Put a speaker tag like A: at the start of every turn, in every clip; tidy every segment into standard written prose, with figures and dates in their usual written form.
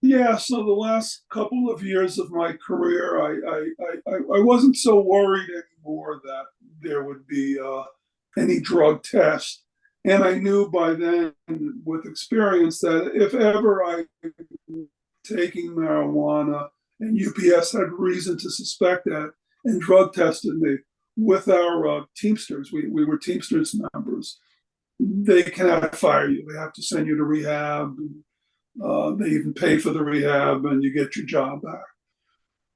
A: Yeah, so the last couple of years of my career, I wasn't so worried anymore that there would be any drug test. And I knew by then with experience that if ever I was taking marijuana and UPS had reason to suspect that and drug tested me with our Teamsters, we were Teamsters members, they cannot fire you. They have to send you to rehab. They even pay for the rehab and you get your job back.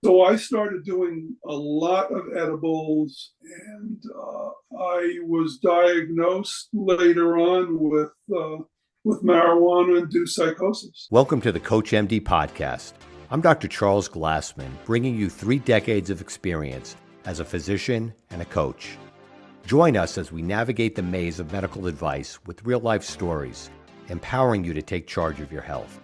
A: So I started doing a lot of edibles, and I was diagnosed later on with marijuana-induced psychosis.
B: Welcome to the CoachMD podcast. I'm Dr. Charles Glassman, bringing you 3 decades of experience as a physician and a coach. Join us as we navigate the maze of medical advice with real-life stories, empowering you to take charge of your health.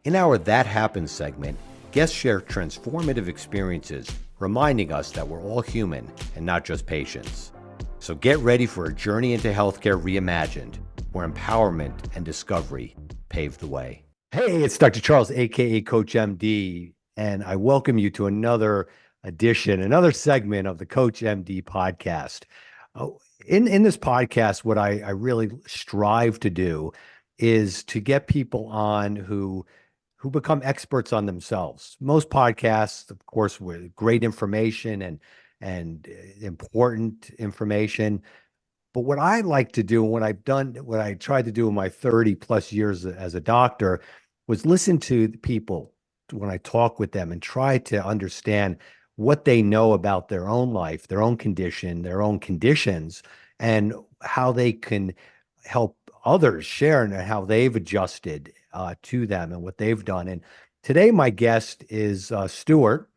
B: In our That Happens segment, guests share transformative experiences, reminding us that we're all human and not just patients. So get ready for a journey into healthcare reimagined, where empowerment and discovery pave the way. Hey, it's Dr. Charles, aka CoachMD, and I welcome you to another edition, another segment of the CoachMD podcast. In this podcast, what I really strive to do is to get people on who become experts on themselves. Most podcasts, of course, with great information and important information. But what I like to do, and what I tried to do in my 30 plus years as a doctor, was listen to the people when I talk with them and try to understand what they know about their own life, their own condition, their own conditions, and how they can help others share and how they've adjusted to them and what they've done. And today, my guest is Stuart,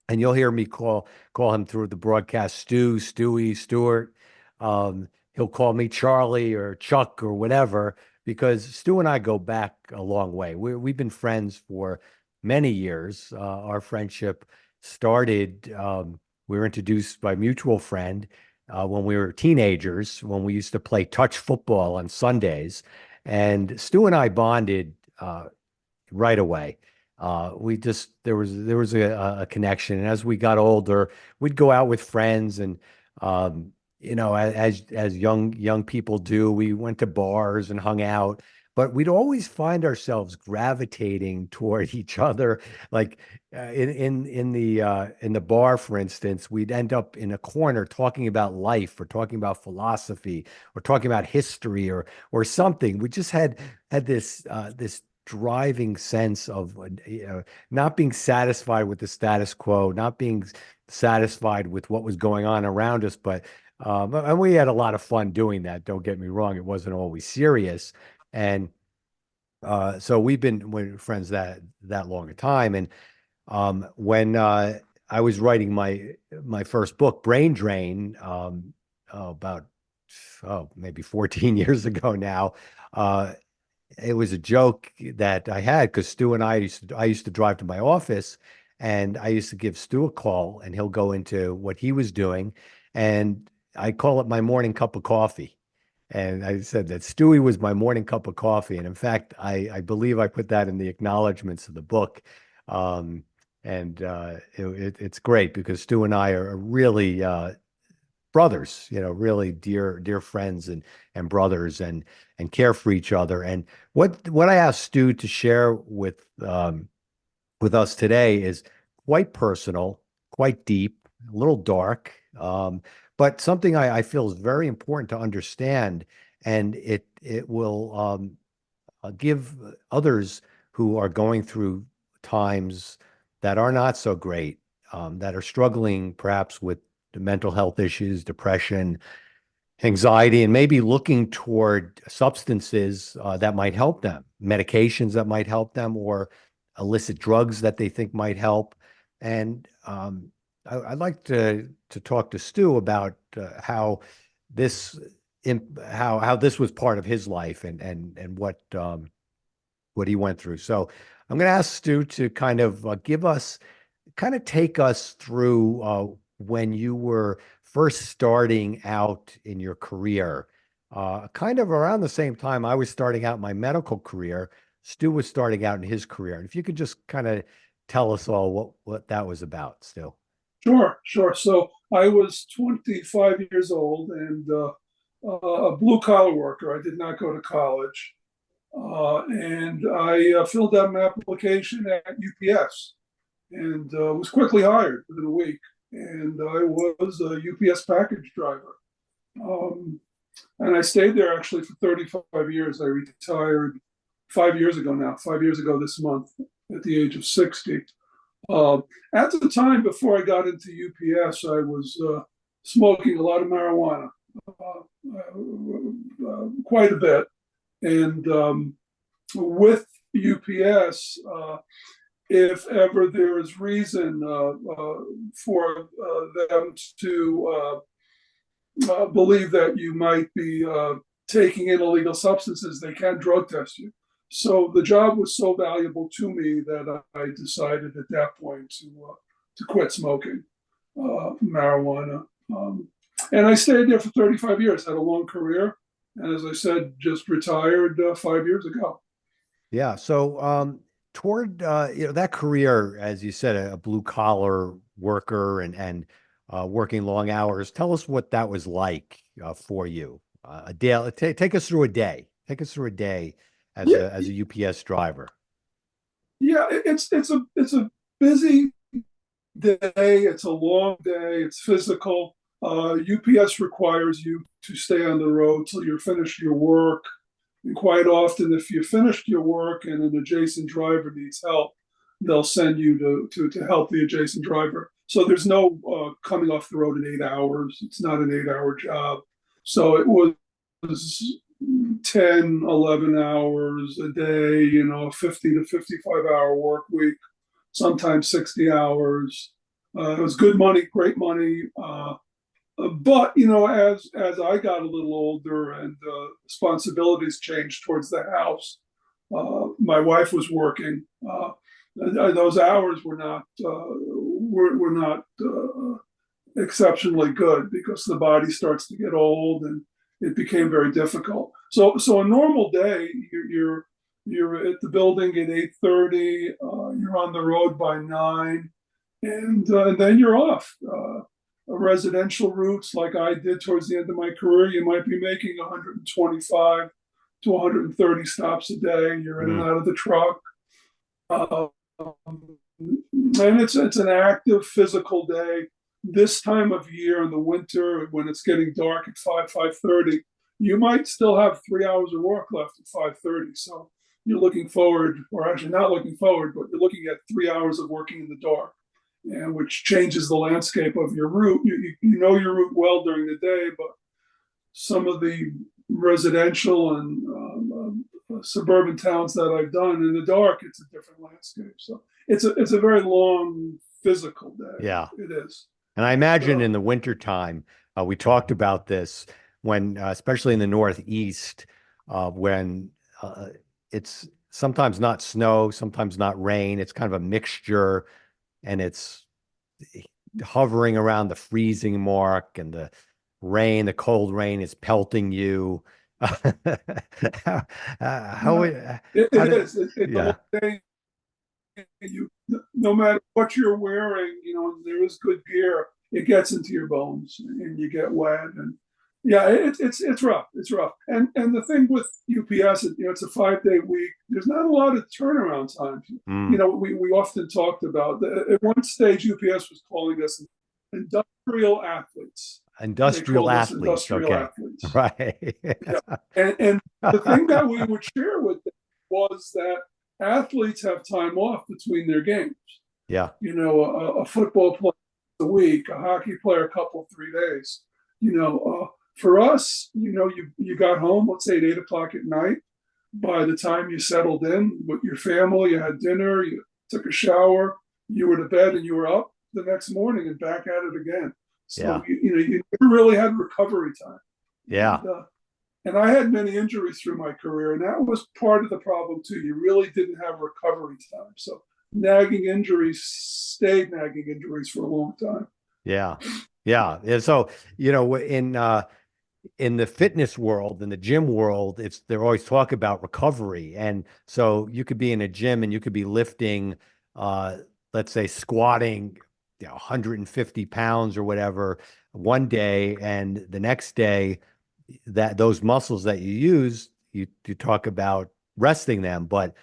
B: and you'll hear me call him through the broadcast Stewie, Stuart. He'll call me Charlie or Chuck or whatever, because Stu and I go back a long way. We've been friends for many years. Our friendship started, we were introduced by a mutual friend when we were teenagers, when we used to play touch football on Sundays. And Stu and I bonded right away. There was a connection. And as we got older, we'd go out with friends and, as young people do, we went to bars and hung out, but we'd always find ourselves gravitating toward each other. Like in the bar, for instance, we'd end up in a corner talking about life or talking about philosophy or talking about history or something. We just had this driving sense of not being satisfied with the status quo, not being satisfied with what was going on around us, but and we had a lot of fun doing that. Don't get me wrong; it wasn't always serious, and so we're friends that long a time. And when I was writing my first book, Brain Drain, about maybe 14 years ago now, it was a joke that I had because Stu and I used to drive to my office, and I used to give Stu a call, and he'll go into what he was doing, and I call it my morning cup of coffee. And I said that Stewie was my morning cup of coffee. And in fact, I believe I put that in the acknowledgments of the book. It's great because Stu and I are really brothers, really dear friends and brothers and care for each other. And what I asked Stu to share with us today is quite personal, quite deep, a little dark. But something I feel is very important to understand, and it will give others who are going through times that are not so great, that are struggling perhaps with the mental health issues, depression, anxiety, and maybe looking toward substances that might help them, medications that might help them, or illicit drugs that they think might help. And I'd like to talk to Stu about how this how this was part of his life and what he went through. So I'm going to ask Stu to kind of take us through when you were first starting out in your career, kind of around the same time I was starting out my medical career. Stu was starting out in his career. And if you could just kind of tell us all what that was about, Stu.
A: Sure. So I was 25 years old and a blue collar worker. I did not go to college. And I filled out an application at UPS and was quickly hired within a week. And I was a UPS package driver. And I stayed there actually for 35 years. I retired 5 years ago now, 5 years ago this month at the age of 60. At the time before I got into UPS, I was smoking a lot of marijuana, quite a bit. And with UPS, if ever there is reason for them to believe that you might be taking in illegal substances, they can drug test you. So the job was so valuable to me that I decided at that point to quit smoking marijuana. And I stayed there for 35 years, had a long career. And as I said, just retired 5 years ago.
B: Yeah. So toward that career, as you said, a blue collar worker and working long hours. Tell us what that was like for you. A day. Take us through a day. Take us through a day as a UPS driver.
A: Yeah, it's a busy day. It's a long day. It's physical. UPS requires you to stay on the road till you're finished your work. And quite often, if you finished your work and an adjacent driver needs help, they'll send you to help the adjacent driver. So there's no coming off the road in 8 hours. It's not an 8-hour job. So it was 10, 11 hours a day, 50 to 55-hour work week, sometimes 60 hours. It was good money, great money. But as I got a little older and responsibilities changed towards the house, my wife was working. Those hours were not exceptionally good because the body starts to get old and it became very difficult. So a normal day, you're at the building at 8:30. You're on the road by 9, and then you're off. Residential routes like I did towards the end of my career, you might be making 125 to 130 stops a day. You're in and out of the truck. And it's an active physical day. This time of year in the winter, when it's getting dark at 5:30, you might still have 3 hours of work left at 5:30. So you're looking forward, or actually not looking forward, but you're looking at 3 hours of working in the dark, and which changes the landscape of your route. You know your route well during the day, but some of the residential and suburban towns that I've done in the dark, it's a different landscape. So it's a very long physical day.
B: Yeah,
A: it is.
B: And I imagine in the wintertime, we talked about this when, especially in the Northeast, when it's sometimes not snow, sometimes not rain. It's kind of a mixture, and it's hovering around the freezing mark, and the cold rain is pelting you.
A: No matter what you're wearing, there is good gear. It gets into your bones, and you get wet, and it's rough. It's rough. And the thing with UPS, it's a 5-day week. There's not a lot of turnaround time. We often talked about at one stage UPS was calling us industrial athletes.
B: Industrial athletes. Right.
A: And the thing that we would share with them was that athletes have time off between their games.
B: Yeah.
A: A football player a week, a hockey player a couple, 3 days. For us, you got home, let's say at 8 o'clock at night. By the time you settled in with your family, you had dinner, you took a shower, you were to bed, and you were up the next morning and back at it again. So, you never really had recovery time.
B: Yeah.
A: And I had many injuries through my career, and that was part of the problem too. You really didn't have recovery time. So nagging injuries stayed nagging injuries for a long time.
B: Yeah. So, in the fitness world, in the gym world, they're always talk about recovery. And so you could be in a gym and you could be lifting, uh, let's say squatting, 150 pounds or whatever one day, and the next day that those muscles that you use, you talk about resting them. But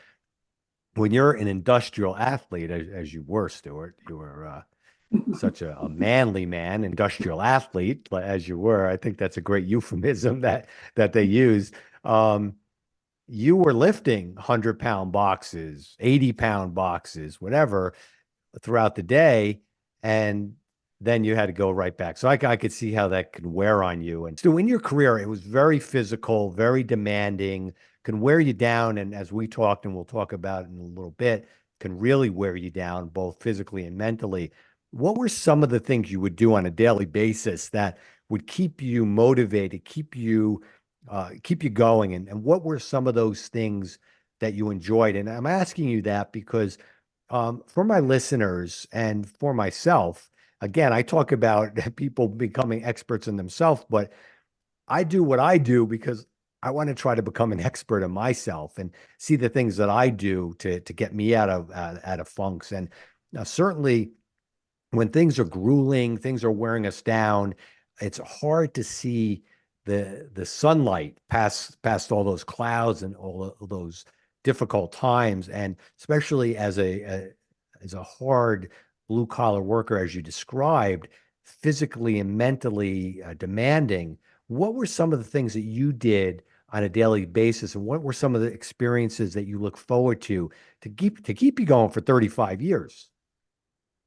B: when you're an industrial athlete, as you were, Stuart, you were such a manly man, industrial athlete, as you were. I think that's a great euphemism that they use. You were lifting 100-pound boxes, 80-pound boxes, whatever, throughout the day, and then you had to go right back. So I could see how that could wear on you. And so in your career, it was very physical, very demanding, can wear you down. And as we talked, and we'll talk about in a little bit, can really wear you down both physically and mentally. What were some of the things you would do on a daily basis that would keep you motivated, keep you going? And what were some of those things that you enjoyed? And I'm asking you that because for my listeners and for myself, again, I talk about people becoming experts in themselves, but I do what I do because I want to try to become an expert in myself and see the things that I do to get me out of funks. And certainly when things are grueling, things are wearing us down, it's hard to see the sunlight past all those clouds and all of those difficult times. And especially as a hard blue collar worker, as you described, physically and mentally demanding, what were some of the things that you did on a daily basis, and what were some of the experiences that you look forward to keep you going for 35 years?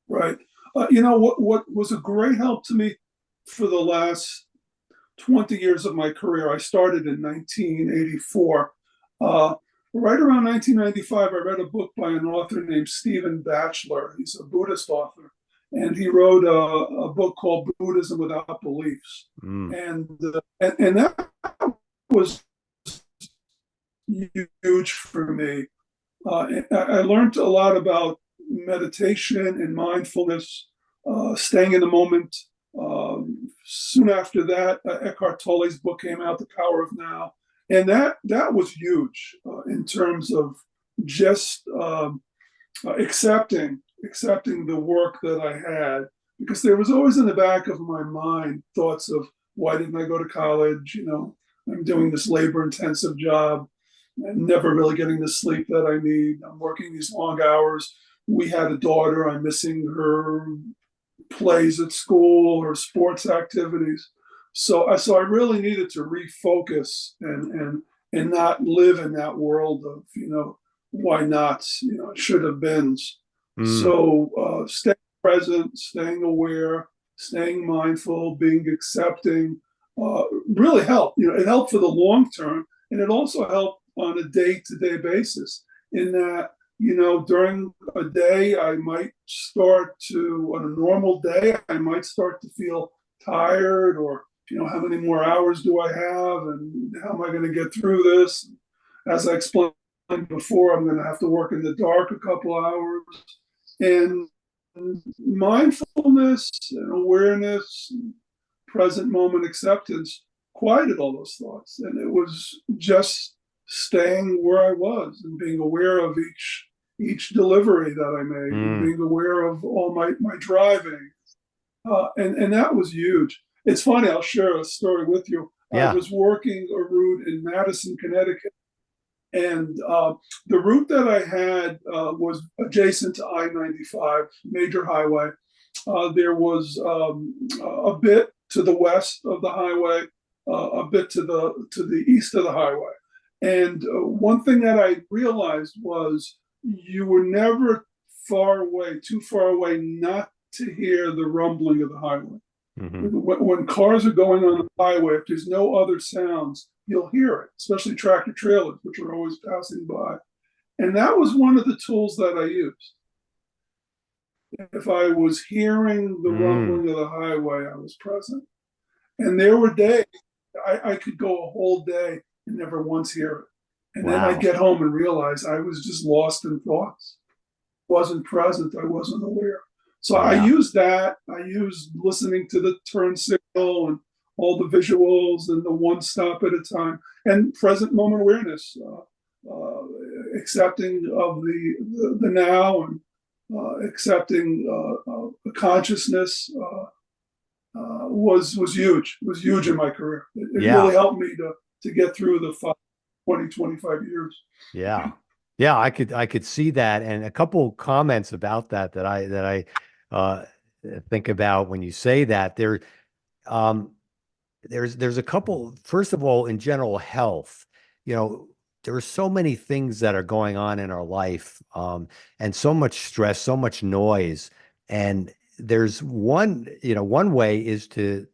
A: Right. What was a great help to me for the last 20 years of my career. I started in 1984. Right around 1995, I read a book by an author named Stephen Batchelor. He's a Buddhist author, and he wrote a book called Buddhism Without Beliefs. And that was huge for me. I learned a lot about meditation and mindfulness, staying in the moment. Soon after that, Eckhart Tolle's book came out, The Power of Now. And that was huge in terms of just accepting the work that I had, because there was always in the back of my mind thoughts of, why didn't I go to college? I'm doing this labor-intensive job and never really getting the sleep that I need. I'm working these long hours. We had a daughter. I'm missing her plays at school or sports activities. So I really needed to refocus and not live in that world of, why nots, should have beens. So staying present, staying aware, staying mindful, being accepting, really helped. It helped for the long term, and it also helped on a day-to-day basis in that, during a day, I might on a normal day, I might start to feel tired, or, how many more hours do I have, and how am I going to get through this? As I explained before, I'm going to have to work in the dark a couple hours. And mindfulness and awareness, and present moment acceptance quieted all those thoughts. And it was just staying where I was and being aware of each delivery that I made, and being aware of all my driving. And that was huge. It's funny, I'll share a story with you.
B: Yeah.
A: I was working a route in Madison, Connecticut, and the route that I had was adjacent to I-95, major highway. There was a bit to the west of the highway, a bit to the east of the highway. And one thing that I realized was, you were never too far away not to hear the rumbling of the highway. Mm-hmm. When cars are going on the highway, if there's no other sounds, you'll hear it, especially tractor trailers, which are always passing by. And that was one of the tools that I used. If I was hearing the rumbling of the highway, I was present. And there were days I could go a whole day and never once hear it. And then I'd get home and realize I was just lost in thoughts. Wasn't present. I wasn't aware. So I used that. I used listening to the turn signal and all the visuals and the one stop at a time, and present moment awareness, accepting of the now, and accepting the consciousness was huge. Was huge in my career. It really helped me to get through the 25 years.
B: Yeah. Yeah, I could see that. And a couple comments about that I think about when you say that. There's a couple. First of all, in general health, there are so many things that are going on in our life, and so much stress, so much noise. And there's one way is to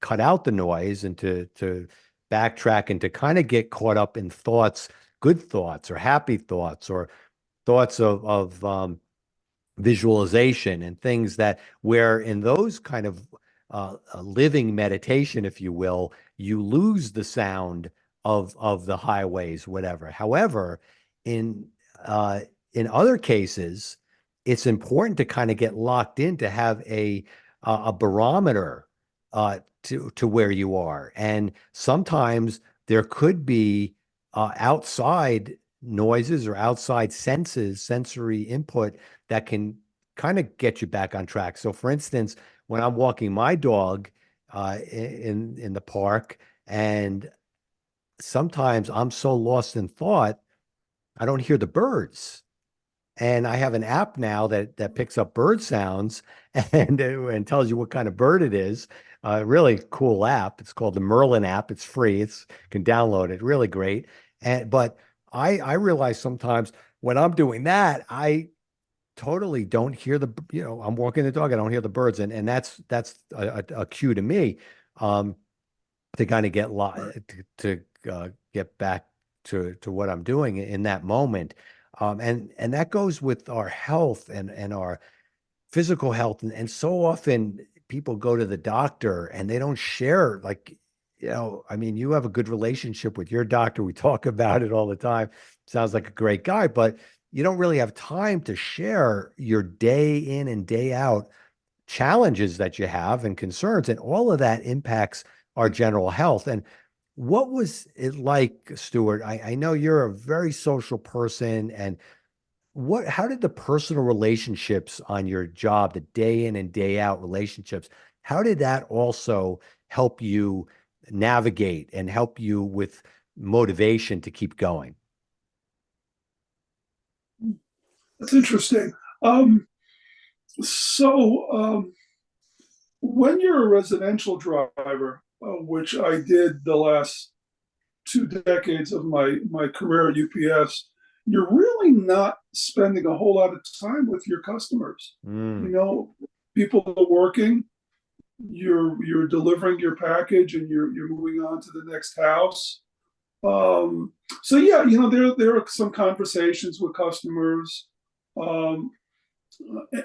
B: cut out the noise and to backtrack and to kind of get caught up in thoughts, good thoughts or happy thoughts, or thoughts of visualization and things that, where in those kind of living meditation, if you will, you lose the sound of the highways, whatever. However, in other cases, it's important to kind of get locked in, to have a barometer to where you are. And sometimes there could be outside noises or outside senses, sensory input that can kind of get you back on track. So for instance, when I'm walking my dog in the park, and sometimes I'm so lost in thought, I don't hear the birds. And I have an app now that picks up bird sounds and tells you what kind of bird it is. Really cool app. It's called the Merlin app. It's free. You can download it. Really great. But I realize sometimes when I'm doing that, I totally don't hear I'm walking the dog, I don't hear the birds. And that's a cue to me to kind of get back to what I'm doing in that moment. And that goes with our health and our physical health. And so often people go to the doctor and they don't share, I mean, you have a good relationship with your doctor. We talk about it all the time. Sounds like a great guy, but you don't really have time to share your day in and day out challenges that you have and concerns. And all of that impacts our general health. And what was it like, Stuart? I know you're a very social person, and how did the personal relationships on your job, the day in and day out relationships, how did that also help you navigate and help you with motivation to keep going?
A: That's interesting. So when you're a residential driver, which I did the last 2 decades of my career at UPS, you're really not spending a whole lot of time with your customers. People are working, you're delivering your package, and you're moving on to the next house. So yeah, there are some conversations with customers. I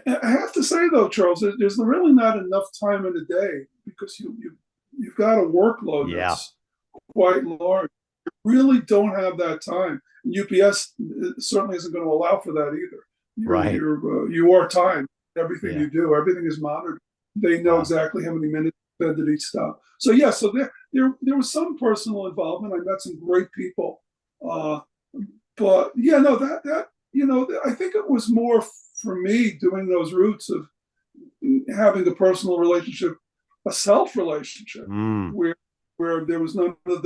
A: have to say though, Charles, there's really not enough time in a day, because you've got a workload that's quite large. You really don't have that time. UPS certainly isn't going to allow for that either. You are timed. Everything you do, everything is monitored. They know exactly how many minutes you spend at each stop. So yeah, so there was some personal involvement. I met some great people, but yeah, no, that I think it was more for me doing those routes of having a personal relationship, a self relationship, where there was none of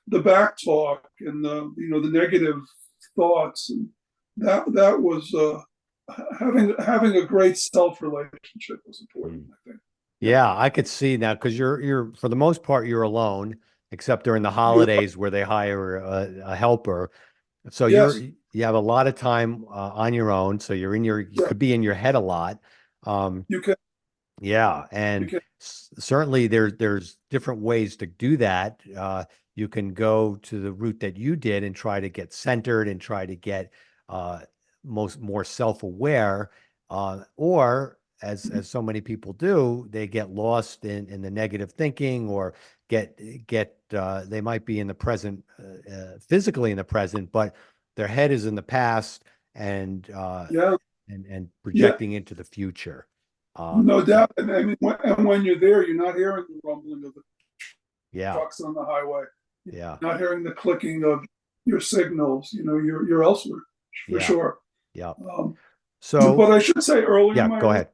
A: the back talk and the negative thoughts, and that was having a great self relationship was important, I think.
B: Yeah, I could see now, because you're for the most part you're alone, except during the holidays where they hire a helper. So you have a lot of time on your own. So you could be in your head a lot.
A: You can.
B: Yeah, and certainly there's different ways to do that. You can go to the route that you did and try to get centered and try to get more self-aware, or as so many people do, they get lost in the negative thinking, or they might be in the present, physically in the present, but their head is in the past and projecting into the future.
A: No doubt. And I mean, when you're there, you're not hearing the rumbling of the
B: Yeah,
A: trucks on the highway.
B: yeah,
A: You're not hearing the clicking of your signals. You're elsewhere for
B: yeah,
A: sure.
B: yeah.
A: Um, but
B: So,
A: I should say earlier in
B: yeah,
A: my
B: go
A: life,
B: ahead.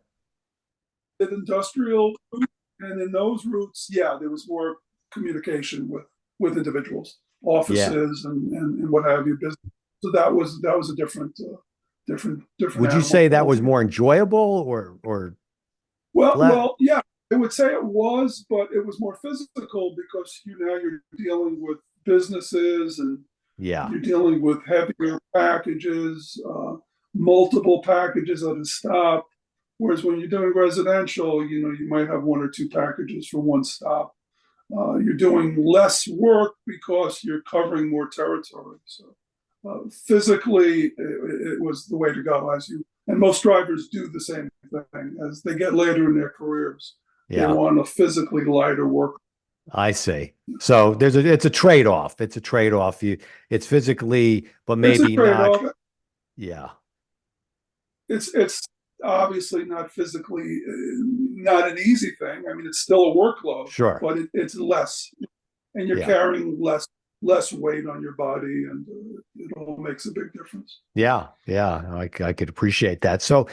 A: with industrial routes, and in those routes, yeah, there was more communication with individuals,
B: Yeah.
A: offices, and what have you, business. So that was a different
B: Would you
A: animal
B: say that was
A: altogether.
B: more enjoyable or less?
A: Well, yeah, I would say it was, but it was more physical because you're dealing with businesses and
B: Yeah,
A: you're dealing with heavier packages, multiple packages at a stop. Whereas when you're doing residential, you might have one or two packages for one stop. You're doing less work because you're covering more territory. So physically, it was the way to go. And most drivers do the same thing as they get later in their careers. They
B: yeah,
A: want a physically lighter work.
B: I see. So it's a trade-off. It's a trade-off. It's physically, but
A: It's a
B: maybe not.
A: trade-off.
B: Yeah,
A: It's obviously not physically not an easy thing. I mean, it's still a workload,
B: sure.
A: but it's less, and you're
B: Yeah,
A: carrying less weight on your body, and it all makes a big difference.
B: yeah, yeah. I could appreciate that. So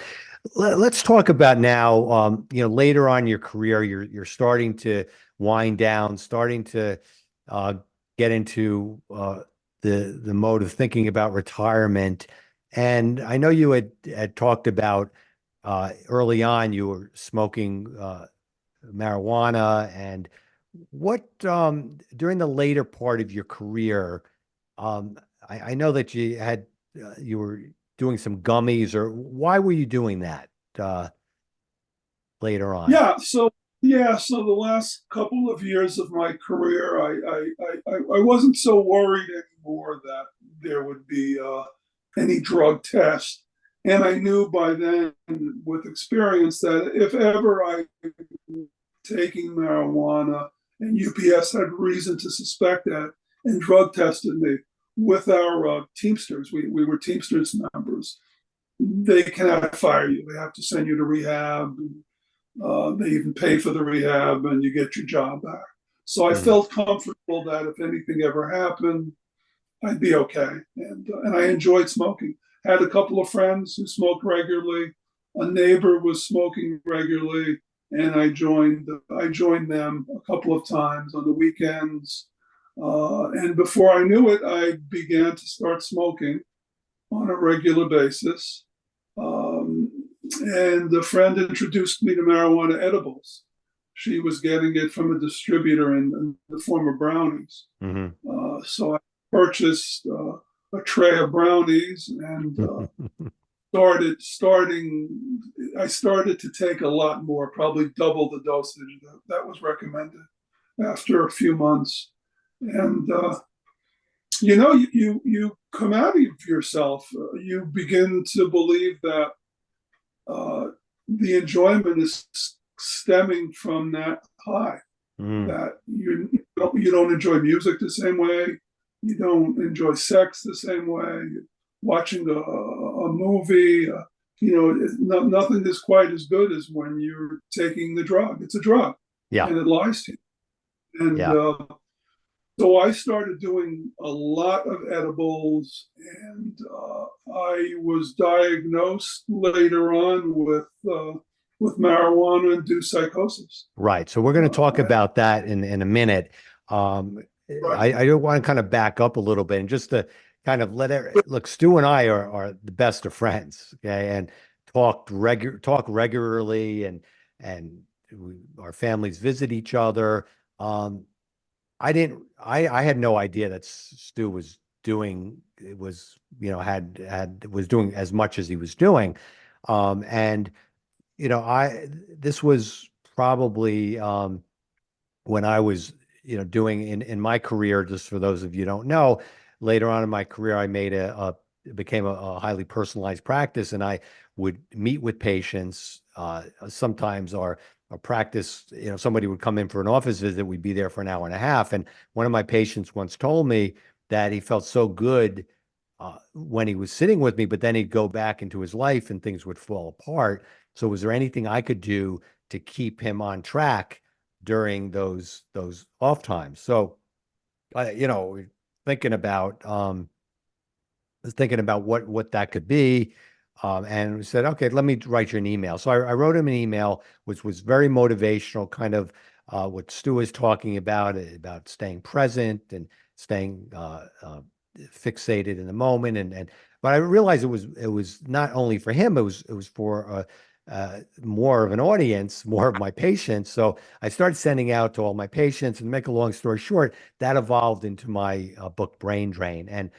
B: let's talk about now. Later on in your career, you're starting to wind down, starting to uh, get into the mode of thinking about retirement. And I know you had talked about early on you were smoking marijuana, and what during the later part of your career, um, I know that you were doing some gummies, or why were you doing that uh, later on?
A: Yeah. So the last couple of years of my career, I wasn't so worried anymore that there would be any drug test, and I knew by then with experience that if ever I taking marijuana and UPS had reason to suspect that and drug tested me with our Teamsters. We were Teamsters members. They cannot fire you. They have to send you to rehab. They even pay for the rehab and you get your job back. So I
B: Mm,
A: felt comfortable that if anything ever happened, I'd be okay. And I enjoyed smoking. Had a couple of friends who smoked regularly. A neighbor was smoking regularly, and I joined them a couple of times on the weekends. And before I knew it, I began to start smoking on a regular basis. Um, and a friend introduced me to marijuana edibles. She was getting it from a distributor in the form of brownies.
B: hmm
A: So I purchased a tray of brownies and I started to take a lot more, probably double the dosage that was recommended after a few months. And you come out of yourself. You begin to believe that uh, the enjoyment is stemming from that high.
B: mm,
A: That you don't enjoy music the same way, you don't enjoy sex the same way. Watching a movie, nothing is quite as good as when you're taking the drug. It's a drug,
B: yeah,
A: and it lies to you. And
B: yeah.
A: so I started doing a lot of edibles, and I was diagnosed later on with marijuana-induced psychosis.
B: Right. So we're going to talk
A: Uh,
B: about that in a minute. Um,
A: right.
B: I do want to kind of back up a little bit and just to kind of look, Stu and I are the best of friends, okay, and talk regularly, and our families visit each other. I had no idea that Stu was doing it was had was doing as much as he was doing, and I this was probably when I was, doing in my career, just for those of you who don't know, later on in my career, I made it became a highly personalized practice, and I would meet with patients. Sometimes our practice, somebody would come in for an office visit, we'd be there for an hour and a half. And one of my patients once told me that he felt so good when he was sitting with me, but then he'd go back into his life and things would fall apart. So was there anything I could do to keep him on track during those off times? So, you know, thinking about was thinking about what that could be, and we said, okay, let me write you an email. So I wrote him an email, which was very motivational, kind of what Stu was talking about staying present and staying fixated in the moment, and but I realized it was not only for him, it was for more of an audience, more of my patients. So I started sending out to all my patients, and to make a long story short, that evolved into my book Brain Drain. And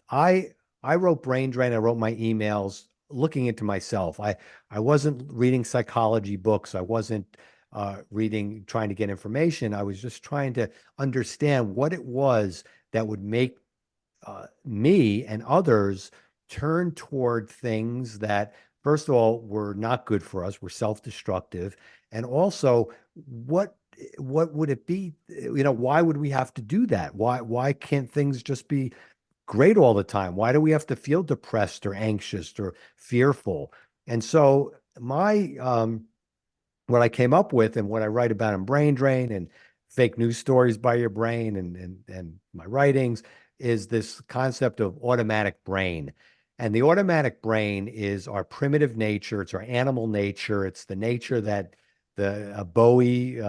B: I I wrote Brain Drain. I wrote my emails looking into myself. I wasn't reading psychology books. I wasn't trying to get information. I was just trying to understand what it was that would make me and others turn toward things that, first of all, were not good for us, were self-destructive, and also what would it be? You know, why would we have to do that? Why can't things just be great all the time? Why do we have to feel depressed or anxious or fearful? And so my what I came up with and what I write about in Brain Drain and fake news stories by your brain and my writings is this concept of automatic brain. And the automatic brain is our primitive nature. It's our animal nature. It's the nature that the Bowie,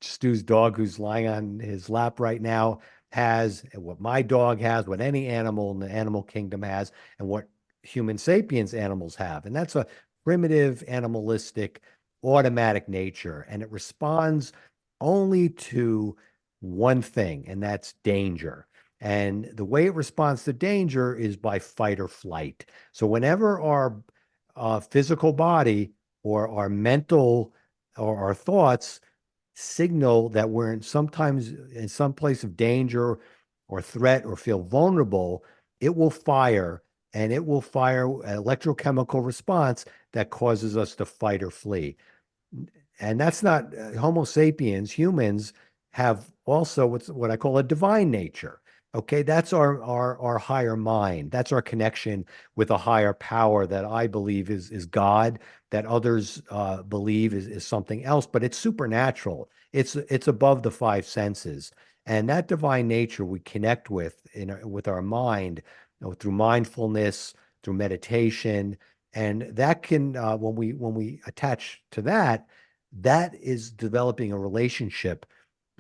B: Stu's dog who's lying on his lap right now, has, and what my dog has, what any animal in the animal kingdom has, and what human sapiens animals have. And that's a primitive, animalistic, automatic nature. And it responds only to one thing, and that's danger. And the way it responds to danger is by fight or flight. So whenever our physical body or our mental or our thoughts signal that we're sometimes in some place of danger or threat or feel vulnerable, it will fire, and it will fire an electrochemical response that causes us to fight or flee. And that's not Homo sapiens. Humans have also what I call a divine nature. Okay, that's our higher mind. That's our connection with a higher power that I believe is God, that others believe is something else, but it's supernatural. It's above the five senses, and that divine nature we connect with with our mind, through mindfulness, through meditation, and that can when we attach to that, that is developing a relationship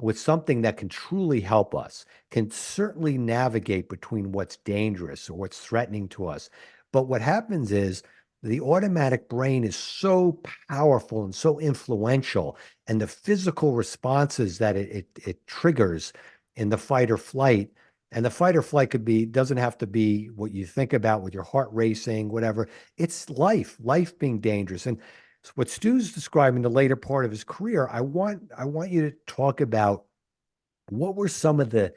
B: with something that can truly help us, can certainly navigate between what's dangerous or what's threatening to us. But what happens is the automatic brain is so powerful and so influential, and the physical responses that it triggers in the fight or flight. And the fight or flight doesn't have to be what you think about with your heart racing, whatever. It's life being dangerous. And what Stu's describing the later part of his career, I want you to talk about what were some of the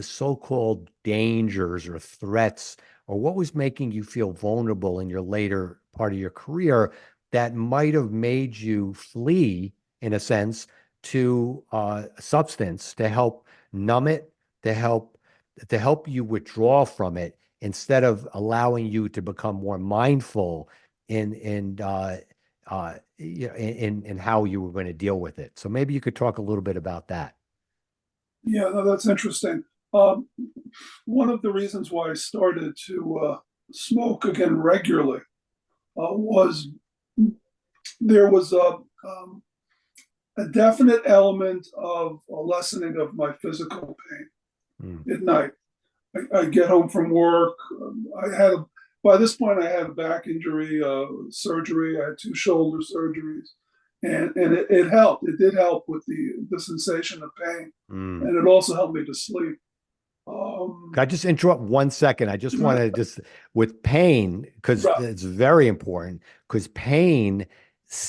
B: so-called dangers or threats, or what was making you feel vulnerable in your later part of your career that might have made you flee, in a sense, to a substance to help numb it, to help you withdraw from it, instead of allowing you to become more mindful in how you were going to deal with it. So maybe you could talk a little bit about that.
A: Yeah, no, that's interesting. One of the reasons why I started to smoke again regularly was there was a definite element of a lessening of my physical pain at night. I get home from work. By this point, I had a back injury, surgery. I had 2 shoulder surgeries, and it helped. It did help with the sensation of pain, and it also helped me to sleep.
B: Can I just interrupt 1 second? I just want to with pain, because it's very important, because pain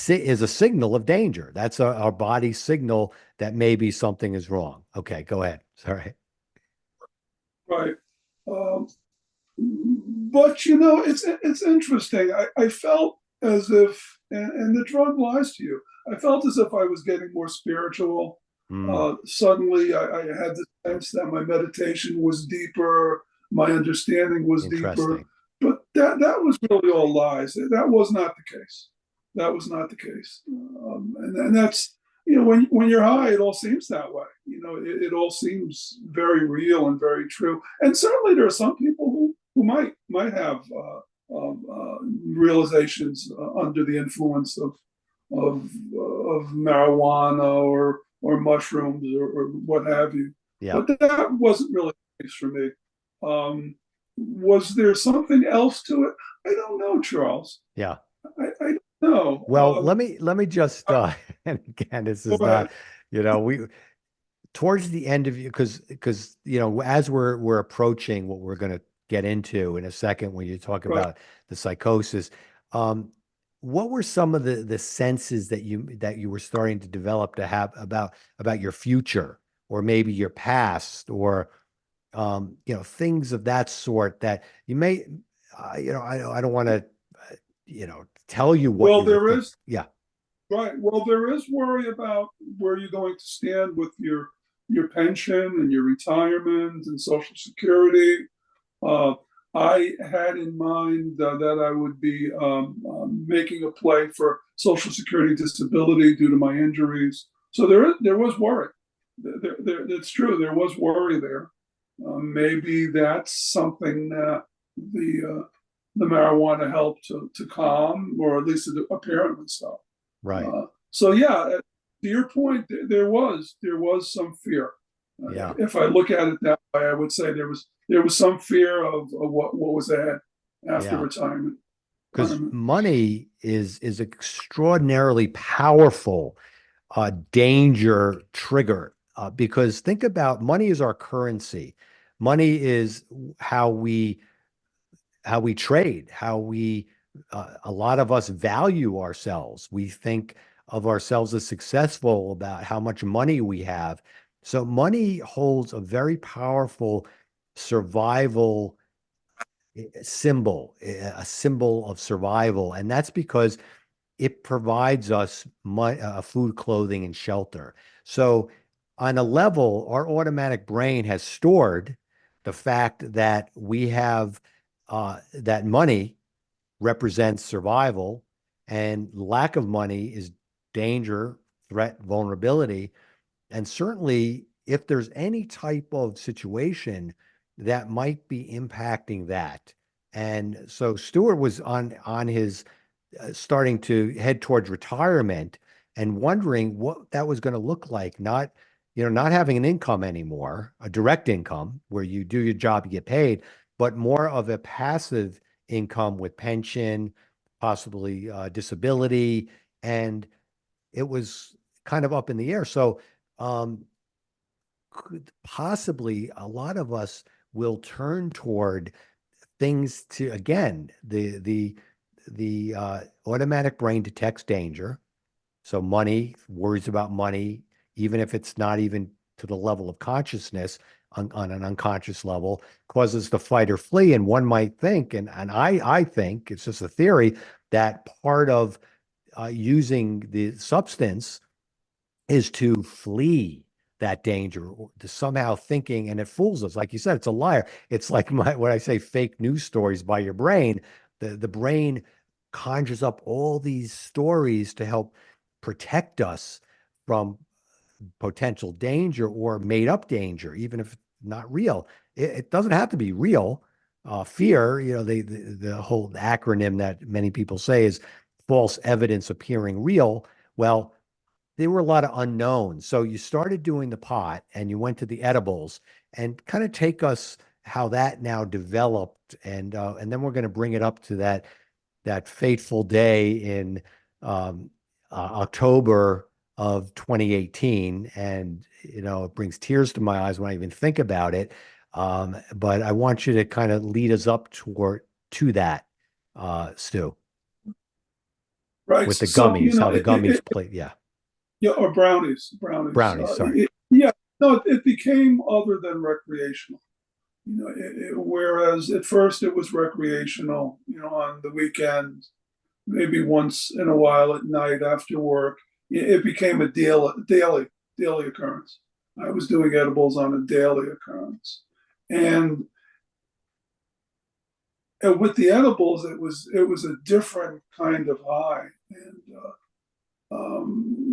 B: is a signal of danger. That's our body's signal that maybe something is wrong. Okay, go ahead. Sorry.
A: Right. But it's interesting. I felt as if, and the drug lies to you, I felt as if I was getting more spiritual. Suddenly I had the sense that my meditation was deeper, my understanding was deeper. But that was really all lies. That was not the case. that was not the case. And that's, when you're high, it all seems that way. It all seems very real and very true. And certainly there are some people who might have realizations under the influence of marijuana or mushrooms or what have you.
B: Yeah.
A: But that wasn't really the case for me. Was there something else to it? I don't know, Charles.
B: Yeah.
A: I don't know.
B: Well, let me just and again, this is not, we towards the end of you, because as we're approaching what we're going to get into in a second when you talk about the psychosis, what were some of the senses that you were starting to develop to have about your future, or maybe your past, or things of that sort that you may I don't want to tell you what
A: well, there is.
B: Yeah.
A: Right. Well, there is worry about where you're going to stand with your pension and your retirement and Social Security. I had in mind that I would be making a play for Social Security disability due to my injuries. So there was worry. It's true. There was worry there. Maybe that's something that the marijuana helped to calm, or at least apparently so.
B: Right.
A: So yeah, to your point, there was some fear.
B: Yeah.
A: If I look at it that way, I would say there was some fear of what was ahead after retirement.
B: Because money is extraordinarily powerful danger trigger. Because think about, money is our currency. Money is how we trade, how we a lot of us value ourselves. We think of ourselves as successful about how much money we have. So money holds a very powerful survival symbol, a symbol of survival. And that's because it provides us food, clothing, and shelter. So on a level, our automatic brain has stored the fact that we have that money represents survival, and lack of money is danger, threat, vulnerability. And certainly if there's any type of situation that might be impacting that. And so Stuart was on his starting to head towards retirement and wondering what that was going to look like. Not having an income anymore, a direct income where you do your job, you get paid, but more of a passive income with pension, possibly disability. And it was kind of up in the air. So could possibly a lot of us will turn toward things to, again, the automatic brain detects danger. So money, worries about money, even if it's not even to the level of consciousness, on an unconscious level, causes the fight or flee. And one might think, and I think it's just a theory, that part of using the substance is to flee that danger, or to somehow thinking, and it fools us. Like you said, it's a liar. It's like what I say, fake news stories by your brain. The brain conjures up all these stories to help protect us from potential danger or made up danger, even if not real. It doesn't have to be real. Fear, the whole acronym that many people say is false evidence appearing real. Well, there were a lot of unknowns. So you started doing the pot and you went to the edibles, and kind of take us how that now developed. And then we're going to bring it up to that fateful day in October of 2018. And, it brings tears to my eyes when I even think about it. But I want you to kind of lead us up to that, Stu.
A: Right.
B: With the gummies, how the gummies play. Yeah.
A: Yeah. Or brownies.
B: Brownies, sorry.
A: No, it became other than recreational. Whereas at first it was recreational, on the weekends, maybe once in a while at night after work. It became a daily occurrence. I was doing edibles on a daily occurrence, and with the edibles, it was a different kind of high. and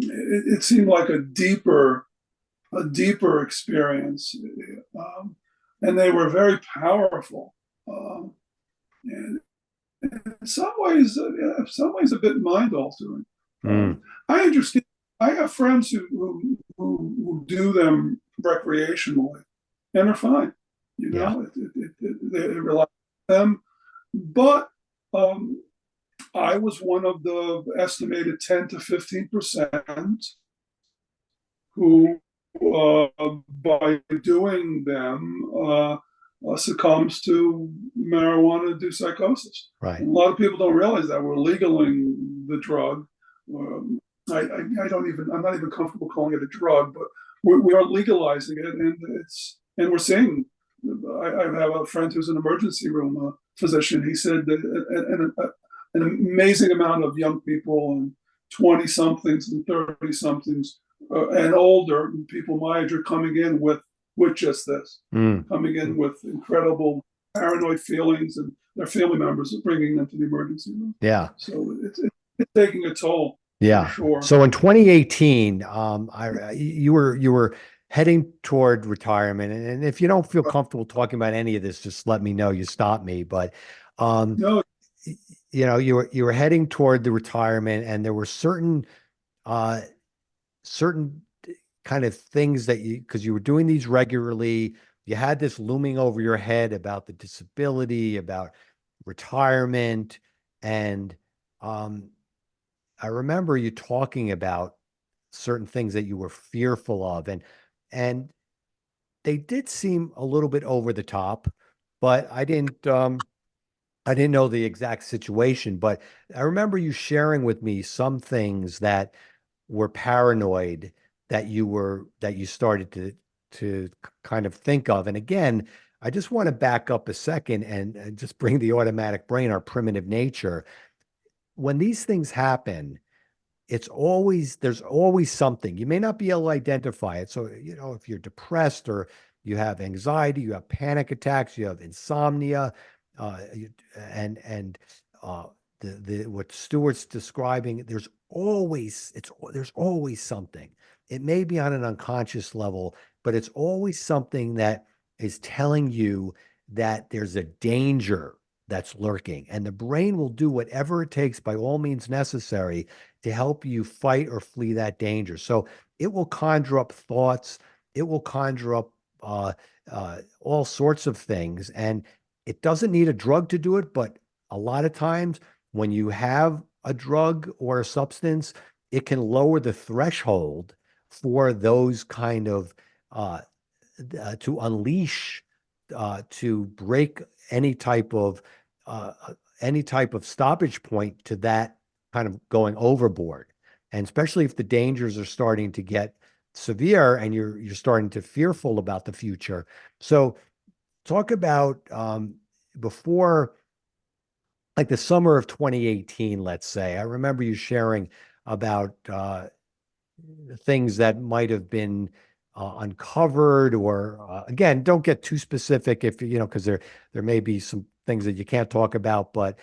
A: it seemed like a deeper experience, and they were very powerful, and in some ways a bit mind altering. I understand. I have friends who do them recreationally and are fine. You know, they rely on them, but I was one of the estimated 10 to 15% who, by doing them, succumbs to marijuana-induced psychosis.
B: Right.
A: And a lot of people don't realize that we're legaling the drug. I'm not even comfortable calling it a drug, but we are legalizing it, and we're seeing. I have a friend who's an emergency room physician. He said that an amazing amount of young people and 20-somethings and 30-somethings and older people my age are coming in with just this, coming in with incredible paranoid feelings, and their family members are bringing them to the emergency room.
B: Yeah.
A: So it's taking a toll.
B: Yeah.
A: Sure.
B: So in 2018, you were heading toward retirement, and if you don't feel comfortable talking about any of this, just let me know. You stop me. But
A: No.
B: you were heading toward the retirement, and there were certain kind of things that because you were doing these regularly, you had this looming over your head about the disability, about retirement, and I remember you talking about certain things that you were fearful of, and they did seem a little bit over the top, but I didn't know the exact situation. But I remember you sharing with me some things that were paranoid that you started to kind of think of. And again, I just want to back up a second and just bring the automatic brain, our primitive nature. When these things happen, there's always something. You may not be able to identify it. So, if you're depressed or you have anxiety, you have panic attacks, you have insomnia, and what Stuart's describing, there's always something. It may be on an unconscious level, but it's always something that is telling you that there's a danger that's lurking, and the brain will do whatever it takes by all means necessary to help you fight or flee that danger. So it will conjure up thoughts, it will conjure up all sorts of things, and it doesn't need a drug to do it. But a lot of times when you have a drug or a substance, it can lower the threshold for those kind of to unleash, to break any type of stoppage point to that kind of going overboard. And especially if the dangers are starting to get severe and you're starting to fearful about the future. So talk about before, like the summer of 2018, let's say. I remember you sharing about things that might have been uncovered, or again, don't get too specific if because there may be some things that you can't talk about, but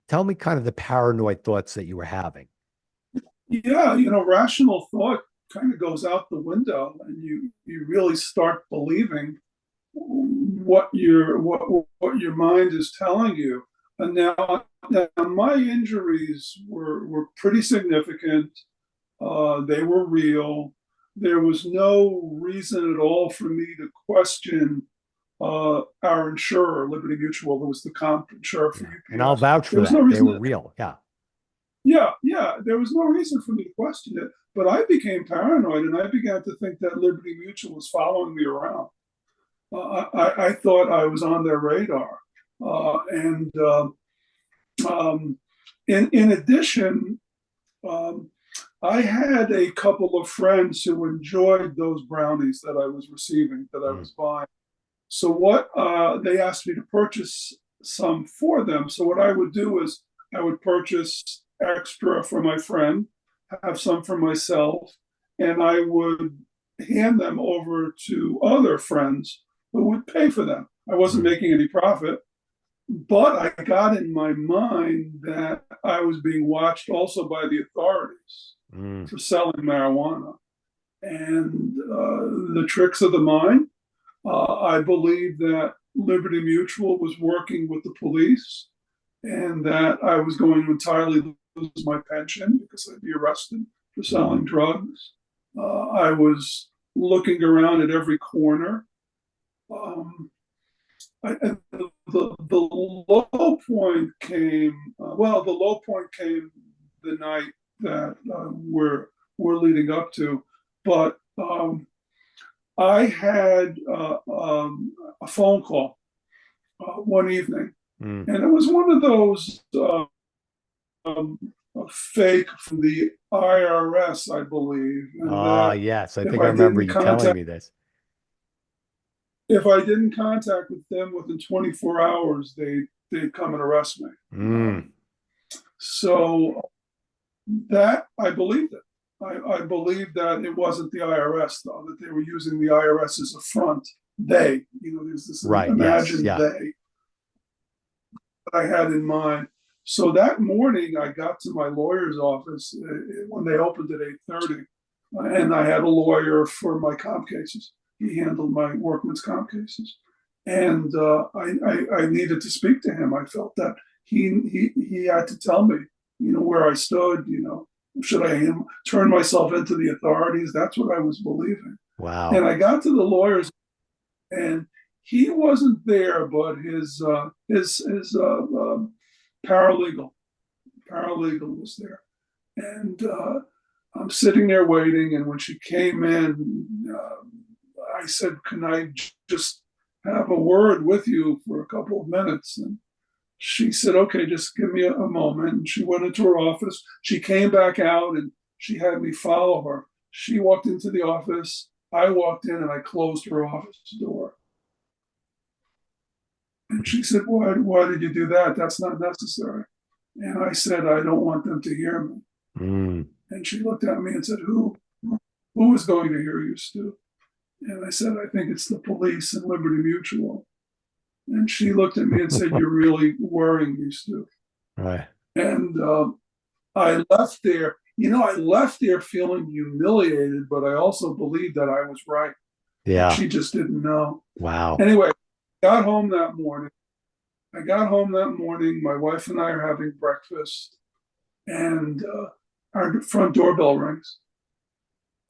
B: tell me kind of the paranoid thoughts that you were having.
A: Yeah, rational thought kind of goes out the window, and you really start believing what your mind is telling you. And now my injuries were pretty significant. They were real. There was no reason at all for me to question our insurer, Liberty Mutual, who was the comp insurer for UPS.
B: And I'll vouch for that. No, they were real. Yeah.
A: Yeah. There was no reason for me to question it. But I became paranoid, and I began to think that Liberty Mutual was following me around. I thought I was on their radar. In addition, I had a couple of friends who enjoyed those brownies that I was receiving, that I was buying. So they asked me to purchase some for them. So what I would do is I would purchase extra for my friend, have some for myself, and I would hand them over to other friends who would pay for them. I wasn't making any profit. But I got in my mind that I was being watched also by the authorities
B: Mm.
A: for selling marijuana. And the tricks of the mind, I believe that Liberty Mutual was working with the police and that I was going to entirely lose my pension because I'd be arrested for selling drugs. I was looking around at every corner. The low point came. The low point came the night that we're leading up to, but I had a phone call one evening,
B: Mm.
A: and it was one of those um, fake from the IRS, I believe, and
B: Ah,
A: that
B: yes. I
A: if
B: think I
A: I
B: remember
A: didn't
B: you telling
A: contact
B: me this.
A: if I didn't contact with them within 24 hours, they'd come and arrest me.
B: Mm.
A: So that I believed it. I believed that it wasn't the IRS, though, that they were using the IRS as a front. There's this
B: Right. Yes.
A: imagined
B: Yeah.
A: they that I had in mind. So that morning, I got to my lawyer's office when they opened at 8:30, and I had a lawyer for my comp cases. He handled my workman's comp cases, and I needed to speak to him. I felt that he had to tell me, where I stood. Should I turn myself into the authorities? That's what I was believing. And
B: Wow.
A: I got to the lawyer's, and he wasn't there, but his paralegal paralegal was there, and I'm sitting there waiting. And when she came in, I said, "Can I just have a word with you for a couple of minutes?" And she said, "Okay, just give me a moment." And she went into her office. She came back out, and she had me follow her. She walked into the office. I walked in, and I closed her office door. And she said, why did you do that? That's not necessary. And I said, "I don't want them to hear me."
B: Mm.
A: And she looked at me and said, Who is going to hear you, Stu?" And I said, "I think it's the police and Liberty Mutual." And she looked at me and said, "You're really worrying me, Stu."
B: Right.
A: And I left there. I left there feeling humiliated, but I also believed that I was right. And
B: Yeah.
A: she just didn't know.
B: Wow.
A: Anyway, got home that morning. I got home that morning. My wife and I are having breakfast, and our front doorbell rings.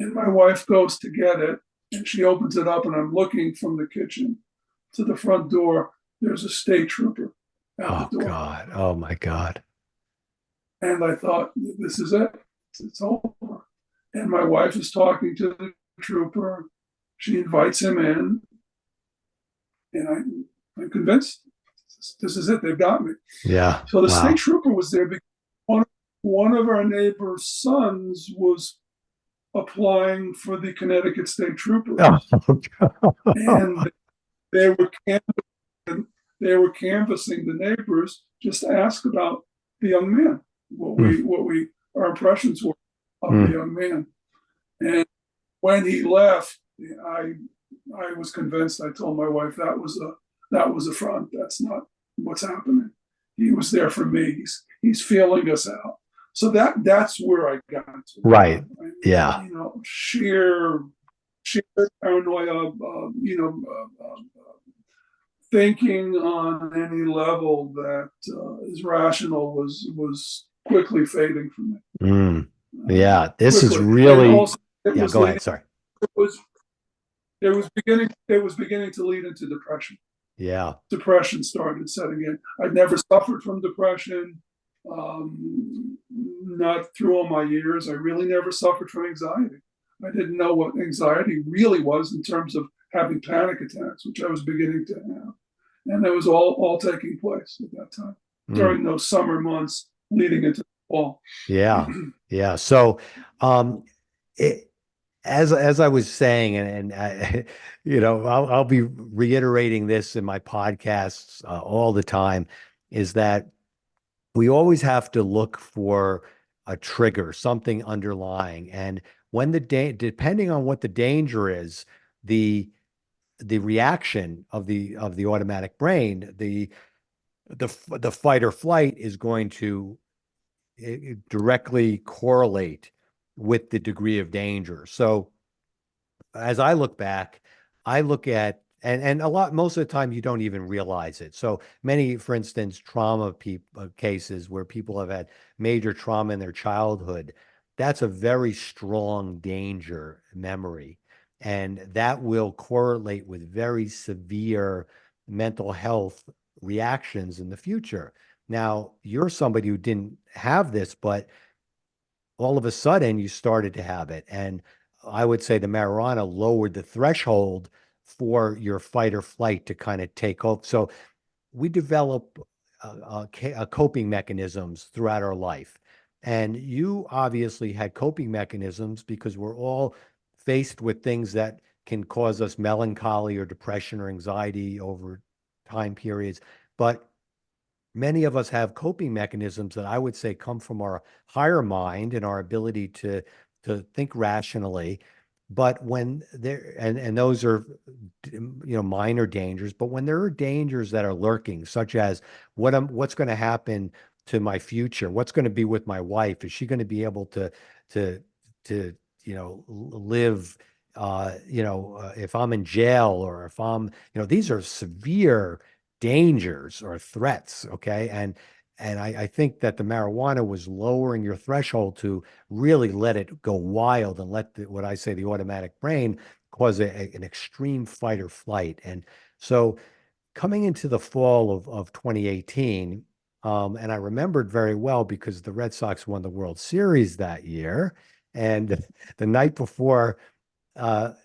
A: And my wife goes to get it, and she opens it up, and I'm looking from the kitchen to the front door. There's a state trooper at the
B: Oh
A: door.
B: God. Oh my God.
A: And I thought, this is it. It's over. And my wife is talking to the trooper. She invites him in, and I'm convinced this is it. They've got me.
B: Yeah.
A: So the
B: Wow.
A: state trooper was there because one of our neighbor's sons was applying for the Connecticut State Troopers,
B: Oh,
A: and they were canvassing the neighbors just to ask about the young man, what our impressions were of the young man. And when he left, I was convinced. I told my wife that was a front. That's not what's happening. He was there for me. He's feeling us out. So that's where I got to.
B: Right. Yeah.
A: Sheer paranoia. Thinking on any level that is rational was quickly fading from me.
B: Mm. Yeah. This is
A: Quickly.
B: really.
A: Also,
B: Yeah. Go ahead. Sorry.
A: It was beginning to lead into depression.
B: Yeah.
A: Depression started setting in. I'd never suffered from depression, not through all my years. I really never suffered from anxiety. I didn't know what anxiety really was in terms of having panic attacks, which I was beginning to have. And that was all taking place at that time during those summer months leading into the fall.
B: Yeah. Yeah. So, as I was saying, and I, I'll be reiterating this in my podcasts all the time, is that we always have to look for a trigger, something underlying, and when depending on what the danger is, the reaction of the automatic brain, the fight or flight is going to directly correlate with the degree of danger. So as I look back, I look at and a lot most of the time you don't even realize it. So many, for instance, cases where people have had major trauma in their childhood, that's a very strong danger memory, and that will correlate with very severe mental health reactions in the future. Now, you're somebody who didn't have this, but all of a sudden you started to have it. And I would say the marijuana lowered the threshold for your fight or flight to kind of take over. So we develop coping mechanisms throughout our life. And you obviously had coping mechanisms because we're all faced with things that can cause us melancholy or depression or anxiety over time periods. But many of us have coping mechanisms that I would say come from our higher mind and our ability to think rationally. But when there and those are minor dangers, but when there are dangers that are lurking, such as what's going to happen to my future, what's going to be with my wife, is she going to be able to live if I'm in jail, or if I'm these are severe dangers or threats. Okay. And I think that the marijuana was lowering your threshold to really let it go wild and let what I say, the automatic brain, cause an extreme fight or flight. And so coming into the fall of 2018, and I remembered very well because the Red Sox won the World Series that year. And the night before, the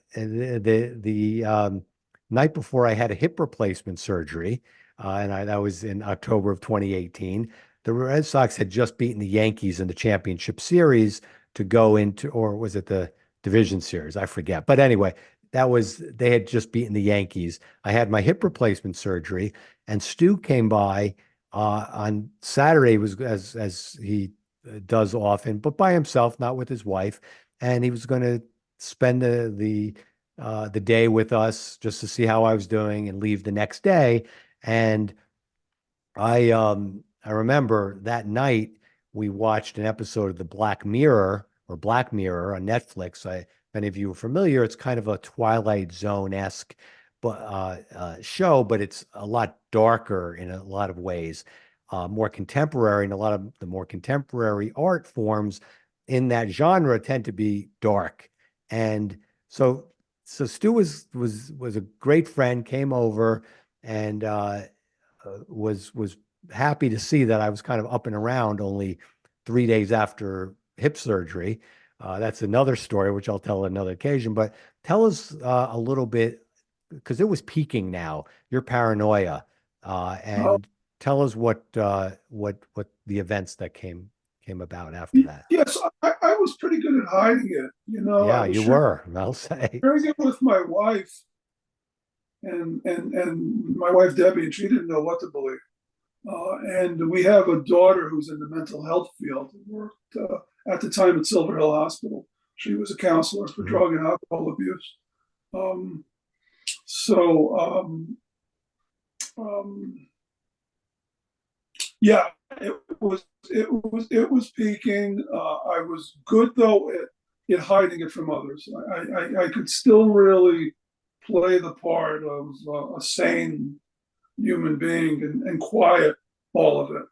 B: night before I had a hip replacement surgery, that was in October of 2018. The Red Sox had just beaten the Yankees in the championship series to go into, or was it the division series? I forget. But anyway, they had just beaten the Yankees. I had my hip replacement surgery, and Stu came by on Saturday, was as he does often, but by himself, not with his wife, and he was going to spend the day with us just to see how I was doing and leave the next day. And I remember that night we watched an episode of the Black Mirror on Netflix. If any of you are familiar, it's kind of a Twilight Zone-esque show, but it's a lot darker in a lot of ways, more contemporary, and a lot of the more contemporary art forms in that genre tend to be dark. And so Stu was a great friend, came over, and was happy to see that I was kind of up and around only 3 days after hip surgery. That's another story, which I'll tell another occasion. But tell us a little bit, because it was peaking now, your paranoia, and tell us what the events that came about after that.
A: Yes, I was pretty good at hiding it.
B: Yeah,
A: I was
B: you were, I'll say.
A: sharing it with my wife, and my wife Debbie, and she didn't know what to believe. And we have a daughter who's in the mental health field, worked at the time at Silver Hill Hospital. She was a counselor for drug and alcohol abuse. Yeah, it was peaking. I was good though at hiding it from others. I could still really play the part of a sane human being and quiet all of it.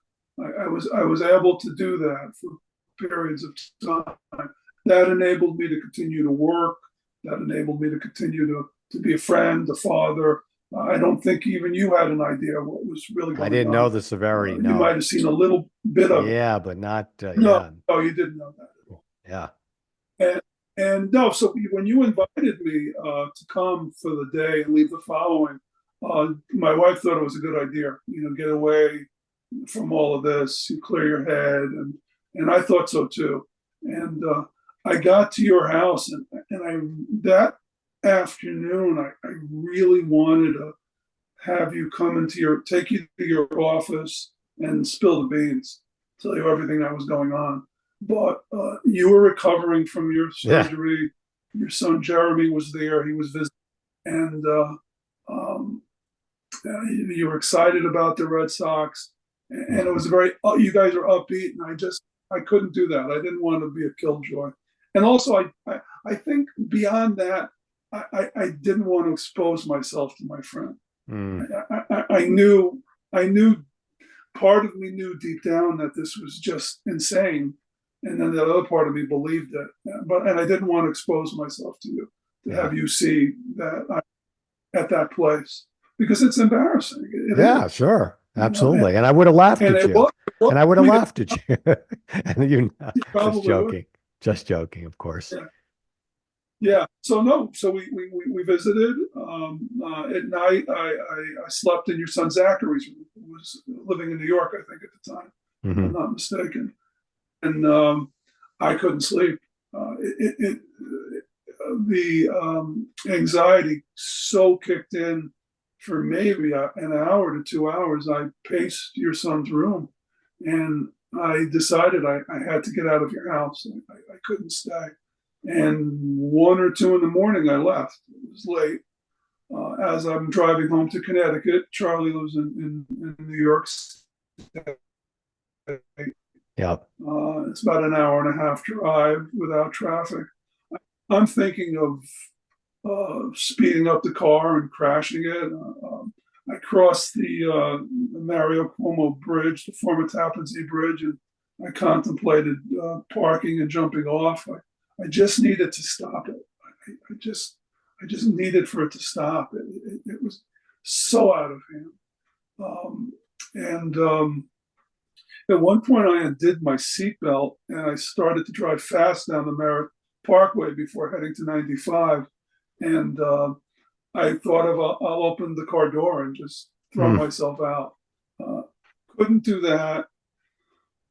A: I was able to do that for periods of time. That enabled me to continue to work. That enabled me to continue to be a friend, a father. I don't think even you had an idea what was really going on.
B: I didn't know the severity. No.
A: You might have seen a little bit of
B: it. Yeah, but not.
A: No, you didn't know that at all.
B: Yeah.
A: And no, so when you invited me to come for the day and leave the following, my wife thought it was a good idea. Get away from all of this, you clear your head, and I thought so too. And I got to your house, and that afternoon, I really wanted to have you take you to your office and spill the beans, tell you everything that was going on. But you were recovering from your surgery. Yeah. Your son Jeremy was there. He was visiting, and You were excited about the Red Sox, and it was very, you guys were upbeat, and I couldn't do that. I didn't want to be a killjoy. And also, I think beyond that, I didn't want to expose myself to my friend. I knew, part of me knew deep down that this was just insane. And then the other part of me believed it. And I didn't want to expose myself to you, to have you see that at that place, because it's embarrassing.
B: Yeah, sure. Absolutely. And I would have laughed at you. And I would have laughed at you. And you just joking. Just joking, of course.
A: Yeah. So we visited. At night, I slept in your son Zachary's room, who was living in New York, I think, at the time, if I'm not mistaken. And I couldn't sleep. The anxiety so kicked in for maybe an hour to 2 hours. I paced your son's room, and I decided I had to get out of your house. I couldn't stay. And 1 or 2 in the morning, I left. It was late. As I'm driving home to Connecticut, Charlie lives in New York State.
B: Yep.
A: It's about an hour and a half drive without traffic. I'm thinking of speeding up the car and crashing it. I crossed the Mario Cuomo Bridge, the former Tappan Zee Bridge, and I contemplated parking and jumping off. I just needed to stop it. I just needed for it to stop. It was so out of hand. At one point, I undid my seatbelt and I started to drive fast down the Merritt Parkway before heading to 95. And I thought I'll open the car door and just throw myself out. Couldn't do that.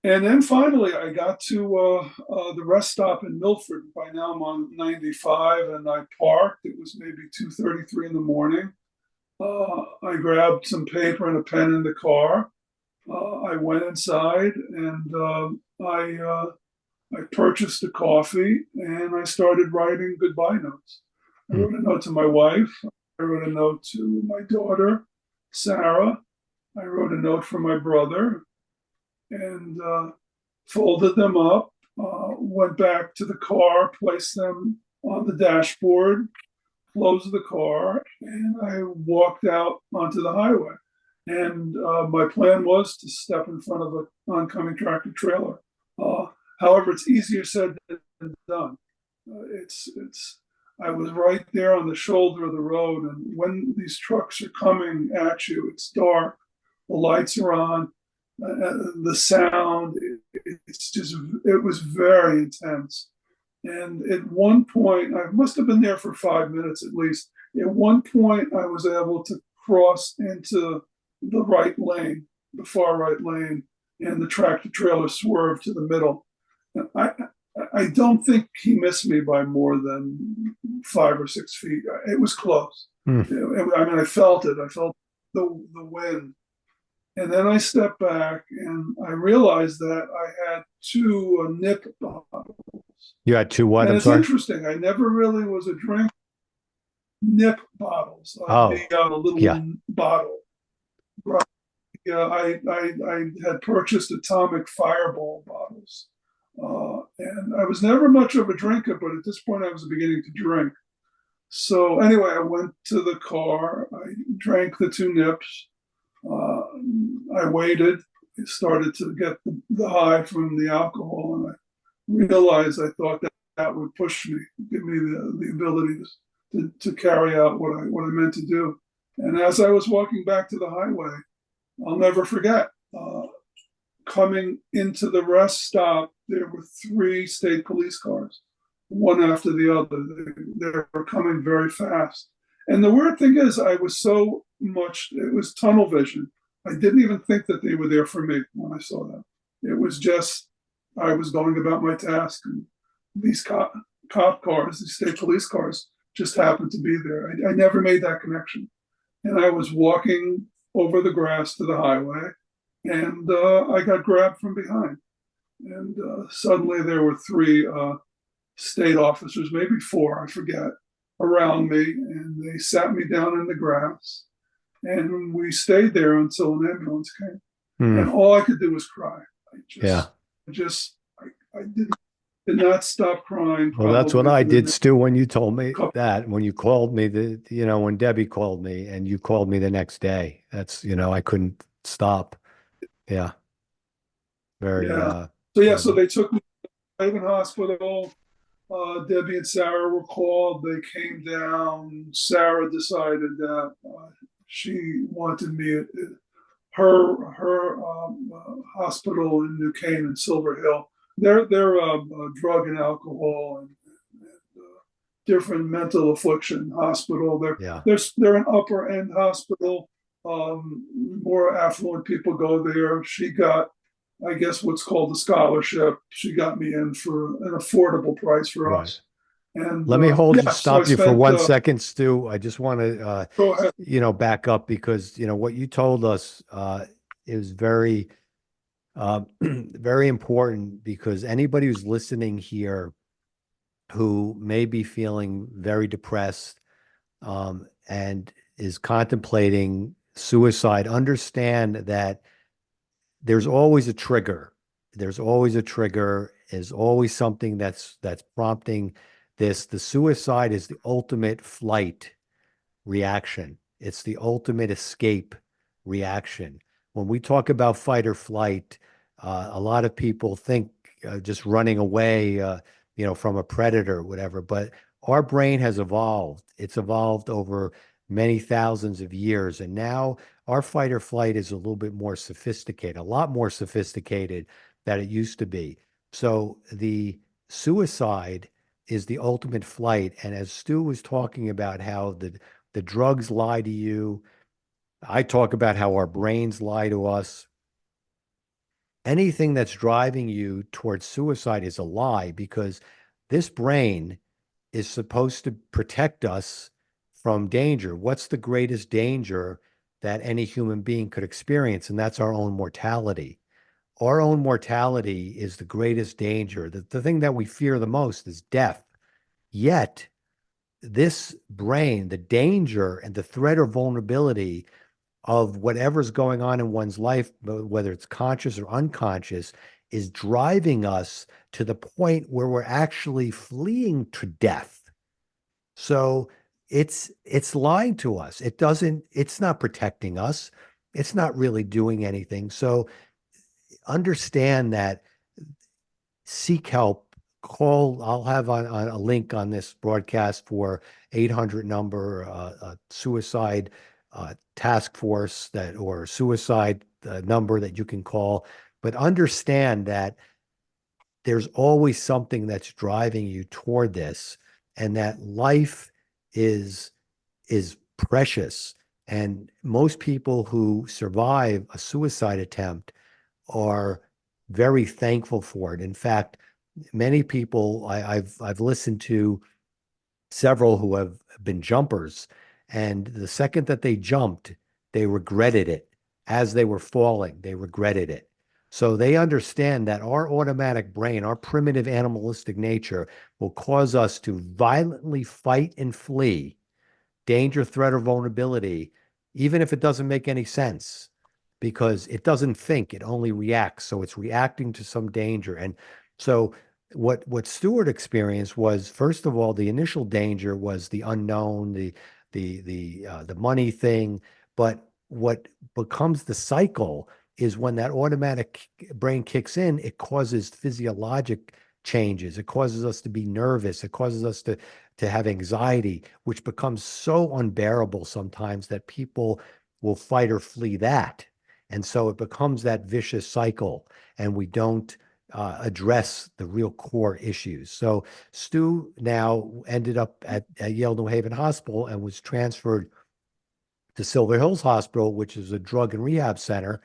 A: And then finally, I got to the rest stop in Milford. By now, I'm on 95, and I parked. It was maybe 2:33 in the morning. I grabbed some paper and a pen in the car. I went inside, and I purchased a coffee, and I started writing goodbye notes. I wrote a note to my wife. I wrote a note to my daughter, Sarah. I wrote a note for my brother, and folded them up, went back to the car, placed them on the dashboard, closed the car, and I walked out onto the highway. And my plan was to step in front of an oncoming tractor trailer. However, it's easier said than done. I was right there on the shoulder of the road, and when these trucks are coming at you, it's dark, the lights are on, the sound, it was very intense. And at one point, I must have been there for 5 minutes at least. At one point, I was able to cross into the right lane, the far right lane, and the tractor trailer swerved to the middle. I don't think he missed me by more than 5 or 6 feet. It was close. I mean, I felt it. I felt the wind. And then I stepped back and I realized that I had 2 nip bottles. You had 2 what? And it's interesting. I never really was a drink. Nip bottles. I got a little bottle. Right. I had purchased Atomic Fireball bottles. And I was never much of a drinker, but at this point I was beginning to drink. So anyway, I went to the car. I drank the 2 nips. I waited. I started to get the high from the alcohol, and I realized I thought that would push me, give me the ability to carry out what I meant to do. And as I was walking back to the highway, I'll never forget, coming into the rest stop, there were 3 state police cars, one after the other. They were coming very fast. And the weird thing is, I was so much, it was tunnel vision. I didn't even think that they were there for me when I saw them. It was just, I was going about my task, and these cop cars, these state police cars, just happened to be there. I never made that connection. And I was walking over the grass to the highway, and I got grabbed from behind. And suddenly there were 3 state officers, maybe 4, I forget, around me, and they sat me down in the grass. And we stayed there until an ambulance came. And
B: Hmm.
A: all I could do was cry. I
B: Yeah.
A: did not stop crying
B: Well, that's what
A: probably
B: I
A: for the
B: did,
A: next
B: Stu, when you told me
A: couple.
B: that, when you called me, when Debbie called me and you called me the next day, I couldn't stop. Yeah. Very,
A: Yeah. So yeah, so
B: but
A: they took me to Haven Hospital. Debbie and Sarah were called. They came down. Sarah decided that she wanted me at her hospital in New Canaan, Silver Hill. They're drug and alcohol and different mental affliction hospital.
B: yeah,
A: They're an upper end hospital. More affluent people go there. She got, I guess, what's called a scholarship. She got me in for an affordable price for
B: right.
A: us. And
B: Let me
A: yeah, so I
B: stop you for
A: spent.
B: 1 second, Stu. I just want to,
A: Go ahead.
B: back up because, what you told us, is very, very important because anybody who's listening here who may be feeling very depressed, and is contemplating suicide, understand that there's always a trigger. There's always a trigger. There's always something that's prompting this. The suicide is the ultimate flight reaction. It's the ultimate escape reaction. When we talk about fight or flight, a lot of people think just running away, from a predator or whatever. But our brain has evolved. It's evolved over many thousands of years, and now our fight or flight is a little bit more sophisticated, a lot more sophisticated than it used to be. So the suicide is the ultimate flight. And as Stu was talking about how the drugs lie to you. I talk about how our brains lie to us. Anything that's driving you towards suicide is a lie because this brain is supposed to protect us from danger. What's the greatest danger that any human being could experience? And that's our own mortality. Our own mortality is the greatest danger. The thing that we fear the most is death. Yet, this brain, the danger and the threat or vulnerability of whatever's going on in one's life, whether it's conscious or unconscious, is driving us to the point where we're actually fleeing to death. So it's lying to us. It's not protecting us. It's not really doing anything. So understand that, seek help. Call, I'll have on a link on this broadcast for 800 number, suicide task force or suicide number that you can call. But understand that there's always something that's driving you toward this, and that life is precious. And most people who survive a suicide attempt are very thankful for it. In fact, many people I've listened to several who have been jumpers, and the second that they jumped, they regretted it. As they were falling, they regretted it. So they understand that our automatic brain, our primitive animalistic nature, will cause us to violently fight and flee danger, threat, or vulnerability, even if it doesn't make any sense, because it doesn't think, it only reacts. So it's reacting to some danger. And so what Stewart experienced was, first of all, the initial danger was the unknown, the money thing. But what becomes the cycle is when that automatic brain kicks in, it causes physiologic changes. It causes us to be nervous. It causes us to have anxiety, which becomes so unbearable sometimes that people will fight or flee that. And so it becomes that vicious cycle, and we don't address the real core issues. So Stu now ended up at Yale New Haven Hospital and was transferred to Silver Hills Hospital, which is a drug and rehab center.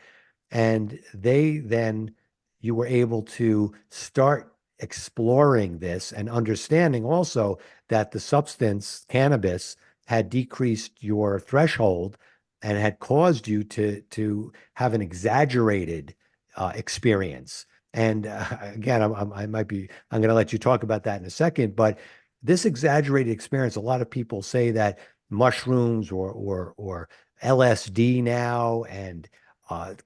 B: And you were able to start exploring this and understanding also that the substance cannabis had decreased your threshold and had caused you to have an exaggerated experience. And again, I'm going to let you talk about that in a second, but this exaggerated experience, a lot of people say that mushrooms or LSD now and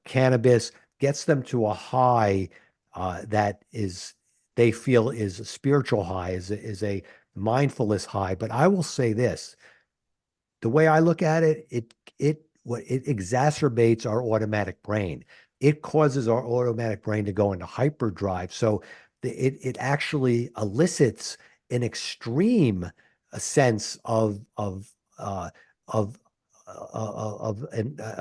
B: cannabis gets them to a high that they feel is a spiritual high, is a mindfulness high. But I will say this, the way I look at it, it exacerbates our automatic brain. It causes our automatic brain to go into hyperdrive. So it actually elicits an extreme sense of a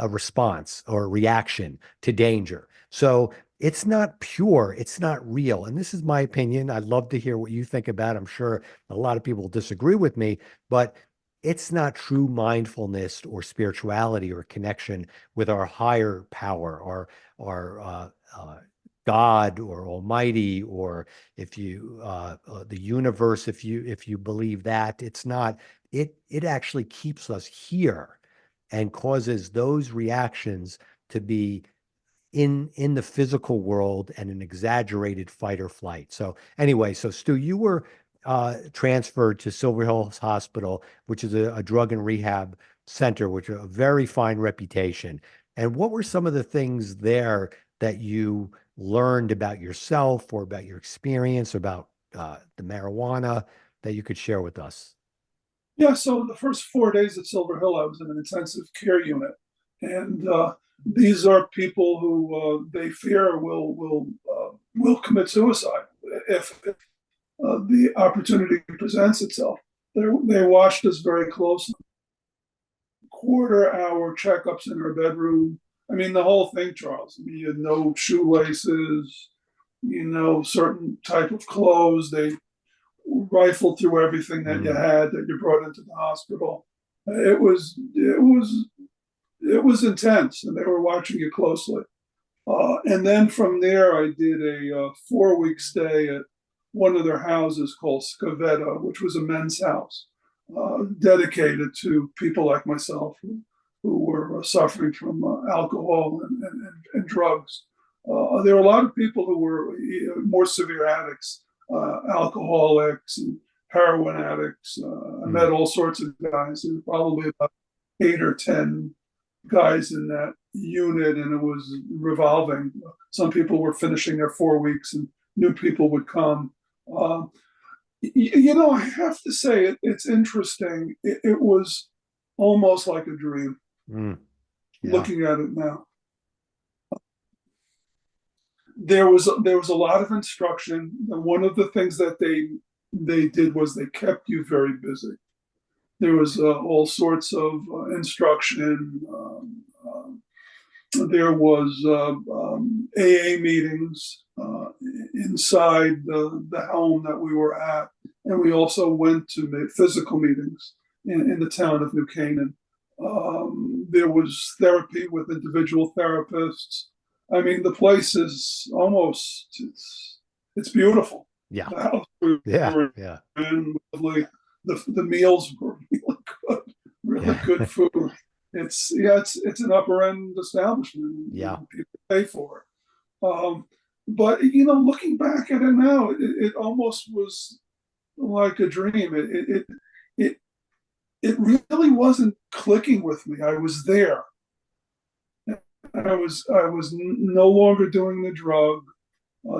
B: response or a reaction to danger. So it's not pure, it's not real. And this is my opinion. I'd love to hear what you think about it. I'm sure a lot of people will disagree with me, but it's not true mindfulness or spirituality or connection with our higher power or God or Almighty, or if you the universe, if you believe that. It's not. It actually keeps us here and causes those reactions to be in the physical world and an exaggerated fight or flight. So anyway, so Stu, you were transferred to Silver Hills Hospital, which is a drug and rehab center, which are a very fine reputation. And what were some of the things there that you learned about yourself or about your experience about the marijuana that you could share with us?
A: Yeah, so the first 4 days at Silver Hill, I was in an intensive care unit, and these are people who they fear will commit suicide if the opportunity presents itself. They watched us very closely. Quarter-hour checkups in her bedroom. I mean, the whole thing, Charles. I mean, you had no shoelaces, certain type of clothes. They rifled through everything that you had that you brought into the hospital. It was intense, and they were watching you closely. And then from there, I did a 4-week stay at one of their houses called 𝐔𝐍𝐉𝐎, which was a men's house dedicated to people like myself who were suffering from alcohol and drugs. There were a lot of people who were more severe addicts, alcoholics and heroin addicts. I met all sorts of guys. There were probably about 8 or 10 guys in that unit, and it was revolving. Some people were finishing their 4 weeks, and new people would come. I have to say it's interesting. It was almost like a dream.
B: Yeah.
A: Looking at it now, there was a lot of instruction. And one of the things that they did was they kept you very busy. There was all sorts of instruction. There was AA meetings inside the home that we were at, and we also went to physical meetings in the town of New Canaan. There was therapy with individual therapists. I mean, the place is it's beautiful.
B: Yeah.
A: The house we were in, lovely. The meals were really good food. It's an upper end establishment.
B: Yeah,
A: people pay for it. But looking back at it now, it almost was like a dream. It really wasn't clicking with me. I was there. I was no longer doing the drug.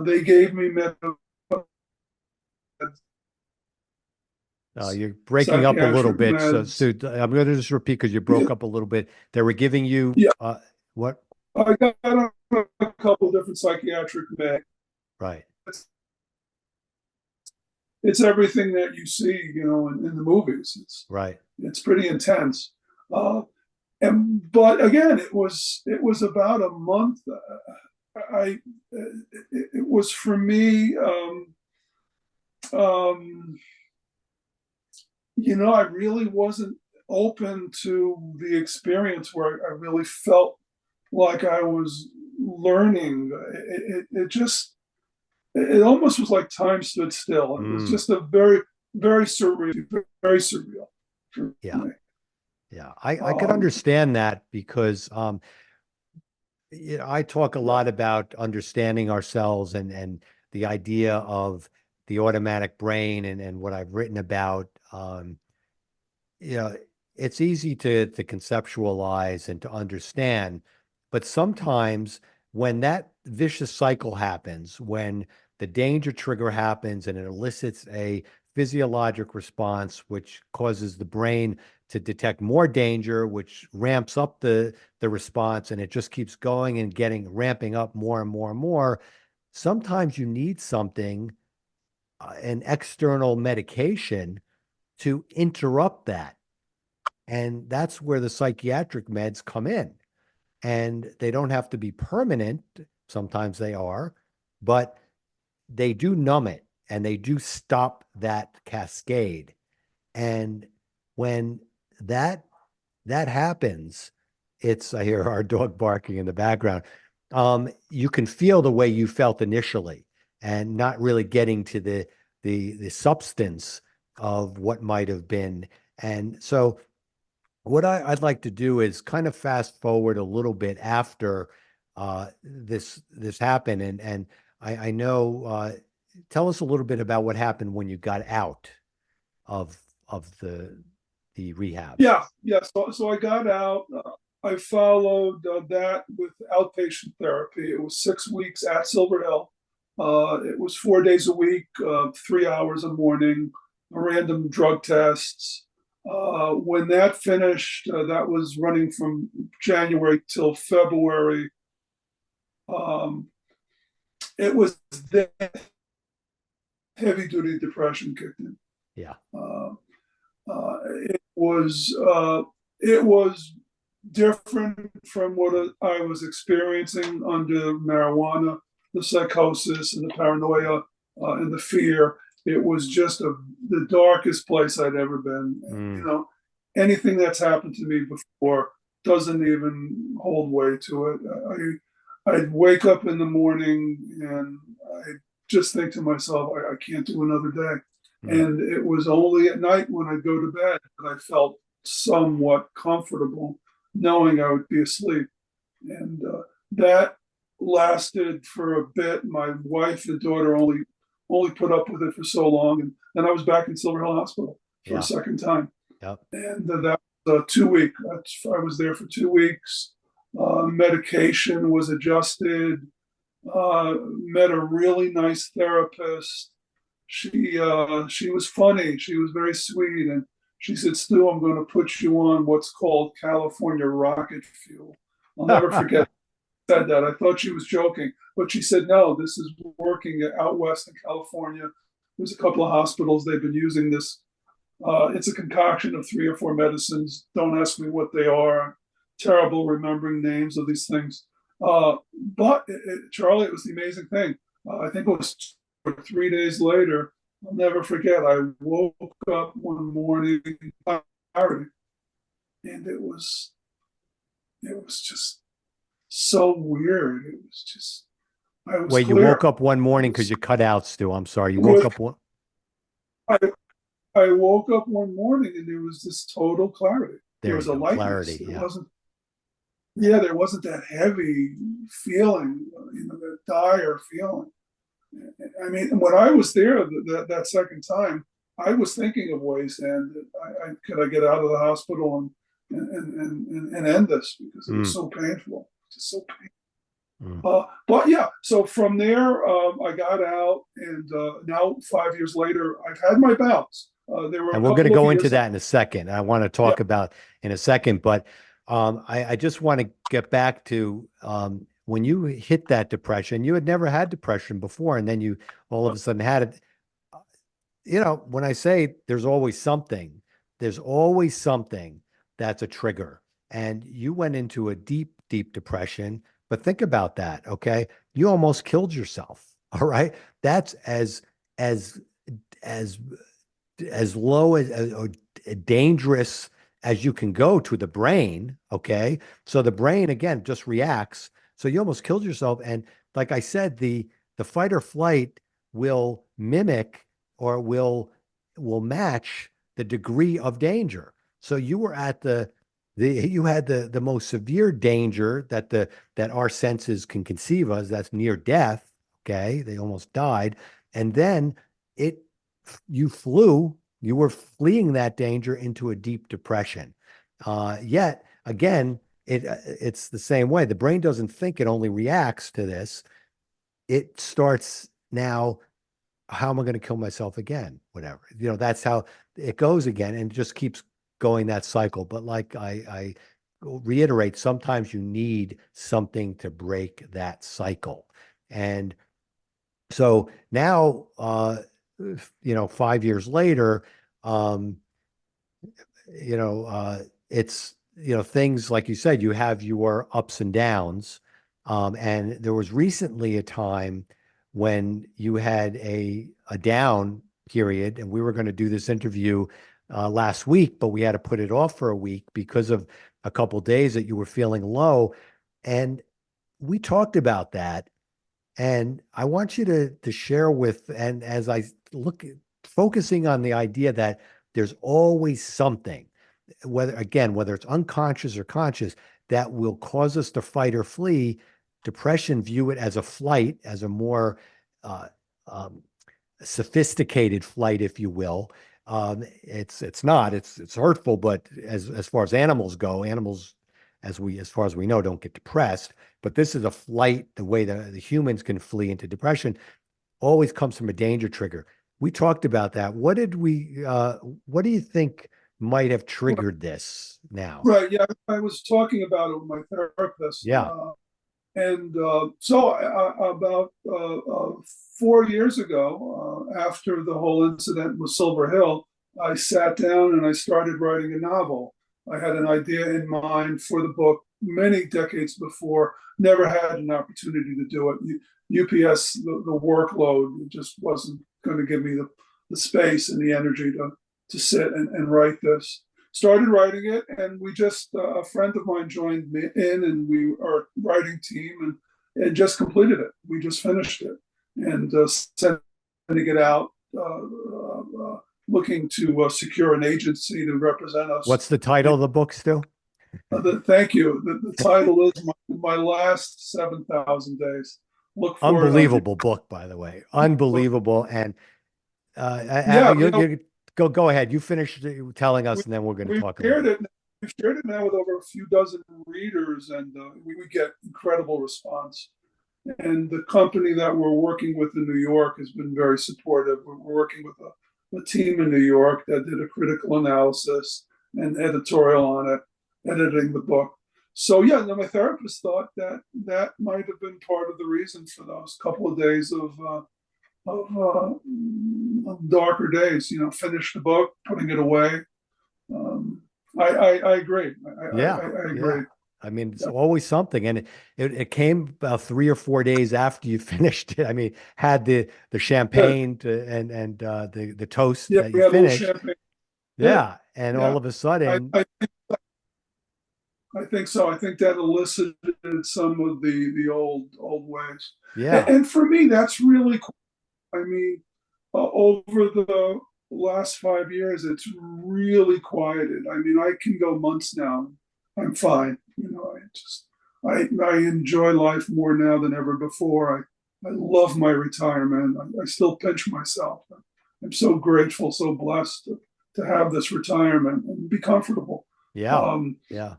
A: They gave me medical.
B: You're breaking up a little bit. So, Stu, I'm going to just repeat because you broke up a little bit. They were giving you what?
A: I got on a couple of different psychiatric meds.
B: Right.
A: It's everything that you see, in the movies. It's pretty intense. But again, it was about a month. It was for me. I really wasn't open to the experience where I really felt like I was learning. It almost was like time stood still. It was just a very, very surreal, very surreal.
B: Yeah. I could understand that because I talk a lot about understanding ourselves and the idea of the automatic brain and what I've written about. it's easy to conceptualize and to understand, but sometimes when that vicious cycle happens, when the danger trigger happens and it elicits a physiologic response, which causes the brain to detect more danger, which ramps up the response, and it just keeps going and ramping up more and more and more. Sometimes you need something, an external medication to interrupt that. And that's where the psychiatric meds come in. And they don't have to be permanent. Sometimes they are, but they do numb it and they do stop that cascade. And when that happens, I hear our dog barking in the background. You can feel the way you felt initially and not really getting to the substance of what might have been. And so what I'd like to do is kind of fast forward a little bit after this happened, and I know. Tell us a little bit about what happened when you got out of the rehab.
A: Yeah, yeah. So I got out. I followed that with outpatient therapy. It was 6 weeks at Silver Hill. It was 4 days a week, 3 hours a morning, random drug tests. When that finished, that was running from January till February. It was that heavy duty depression kicked in.
B: Yeah.
A: It was different from what I was experiencing under marijuana, the psychosis and the paranoia and the fear. It was just the darkest place I'd ever been. You know, anything that's happened to me before doesn't even hold weight to it. I'd wake up in the morning and I'd just think to myself, I can't do another day. And it was only at night when I'd go to bed that I felt somewhat comfortable knowing I would be asleep. And that lasted for a bit. My wife and daughter only put up with it for so long. And then I was back in Silver Hill Hospital for a second time.
B: Yep.
A: And that was 2 weeks. I was there for 2 weeks. Medication was adjusted. Met a really nice therapist. She was funny. She was very sweet, and she said, "Stu, I'm going to put you on what's called California rocket fuel." I'll never forget said that. I thought she was joking, but she said, "No, this is working out west in California. There's a couple of hospitals they've been using this. It's a concoction of 3 or 4 medicines. Don't ask me what they are. Terrible remembering names of these things." But Charlie, it was the amazing thing. I think it was 3 days later. I'll never forget. I woke up one morning in clarity, and it was just so weird. It was just I was
B: Wait, you
A: clear.
B: woke up one morning because you cut out, Stu. I'm sorry. You woke up one.
A: I woke up one morning and there was this total clarity. There was a lightness.
B: Clarity.
A: It wasn't. Yeah, there wasn't that heavy feeling, that dire feeling. I mean, when I was there that second time, I was thinking of ways, and could I get out of the hospital and end this, because it was so painful, just so painful. But yeah, so from there, I got out, and now 5 years later, I've had my bouts. There were, and
B: we're going to go into that in a second. I want to talk about in a second, but I just want to get back to when you hit that depression. You had never had depression before, and then you all of a sudden had it. When I say there's always something that's a trigger, and you went into a deep, deep depression. But think about that, okay? You almost killed yourself. All right, that's as low as or dangerous as you can go to the brain, okay? So the brain, again, just reacts. So you almost killed yourself. And like I said, the fight or flight will mimic or will match the degree of danger. So you were at you had the most severe danger that our senses can conceive of. That's near death, okay? They almost died. And then you were fleeing that danger into a deep depression. Yet again, it's the same way. The brain doesn't think, it only reacts to this. It starts now, how am I going to kill myself again? Whatever. That's how it goes again, and it just keeps going that cycle. But like I reiterate, sometimes you need something to break that cycle. And so now, 5 years later, um, it's, things like you said, you have your ups and downs. And there was recently a time when you had a down period, and we were going to do this interview last week, but we had to put it off for a week because of a couple days that you were feeling low. And we talked about that. And I want you to share with, and as I look, focusing on the idea that there's always something, whether it's unconscious or conscious, that will cause us to fight or flee. Depression, view it as a flight, as a more uh, um, sophisticated flight, if you will. It's not, it's hurtful, but as far as animals go, animals, as far as we know, don't get depressed. But this is a flight. The way the humans can flee into depression always comes from a danger trigger. We talked about that. What do you think might have triggered this now?
A: Right. Yeah. I was talking about it with my therapist.
B: Yeah.
A: And so about 4 years ago, after the whole incident with Silver Hill, I sat down and I started writing a novel. I had an idea in mind for the book many decades before, never had an opportunity to do it. UPS, the workload just wasn't going to give me the space and the energy to sit and write this. Started writing it, and we just a friend of mine joined me in, and we our writing team, and just completed it. We just finished it, and sending it out, looking to secure an agency to represent us.
B: What's the title of the book still?
A: Thank you. The title is my last 7,000 days. Look for
B: Unbelievable book, by the way. Unbelievable. And
A: yeah,
B: go ahead. You finish telling us, and then we're going to talk about it.
A: We've shared it now with over a few dozen readers, and we get incredible response. And the company that we're working with in New York has been very supportive. We're working with a team in New York that did a critical analysis and editorial on it, editing the book. So yeah, my therapist thought that might have been part of the reason for those couple of days of darker days. Finish the book, putting it away. I agree. I agree.
B: Yeah. I mean, it's always something, and it came about 3 or 4 days after you finished it. I mean, had the champagne and the toast that you finished. Yeah, and all of a sudden,
A: I think so. I think that elicited some of the old ways.
B: Yeah.
A: And for me, that's really cool. I mean, over the last 5 years, it's really quieted. I mean, I can go months now. I'm fine. I enjoy life more now than ever before. I love my retirement. I still pinch myself. I'm so grateful, so blessed to have this retirement and be comfortable.
B: Yeah. Yeah.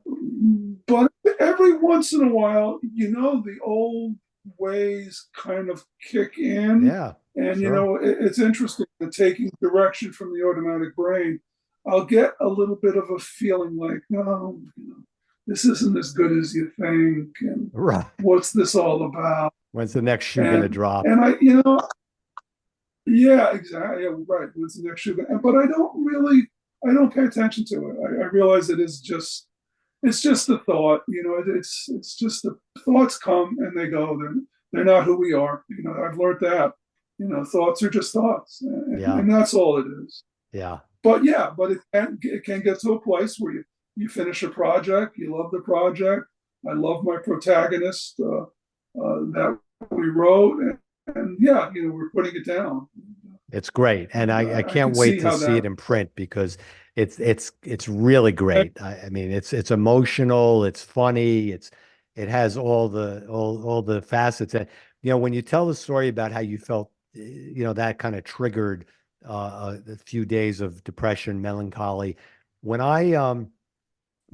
A: But every once in a while, the old ways kind of kick in.
B: Yeah.
A: And, it's interesting that taking direction from the automatic brain, I'll get a little bit of a feeling like, no, this isn't as good as you think. And
B: right.
A: What's this all about?
B: When's the next shoe going to drop?
A: And yeah, exactly. Yeah, right. When's the next shoe? But I don't pay attention to it. I realize it's just a thought. It's just the thoughts come and they go. They're not who we are. I've learned that. Thoughts are just thoughts, and that's all it is.
B: Yeah.
A: But it can get to a place where you finish a project, you love the project. I love my protagonist that we wrote, and we're putting it down.
B: It's great, and I can't wait to see it in print because it's really great. I mean, it's emotional, it's funny, it has all the facets. And when you tell the story about how you felt, that kind of triggered a few days of depression, melancholy. When I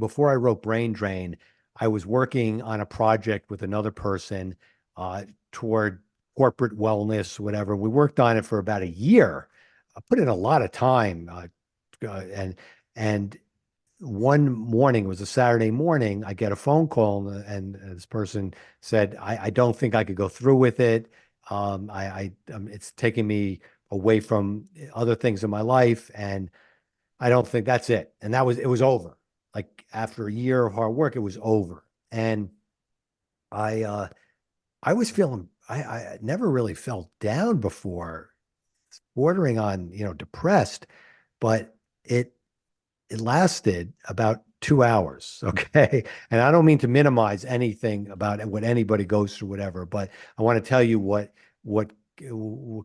B: before I wrote Brain Drain, I was working on a project with another person toward corporate wellness, whatever. We worked on it for about a year. I put in a lot of time, and one morning, it was a Saturday morning, I get a phone call, and this person said, I don't think I could go through with it. It's taking me away from other things in my life, and I don't think that's it. And it was over. Like after a year of hard work, it was over. And I I was feeling, I never really felt down before, bordering on, depressed, but it it lasted about 2 hours. Okay. And I don't mean to minimize anything about what anybody goes through, whatever, but I want to tell you what what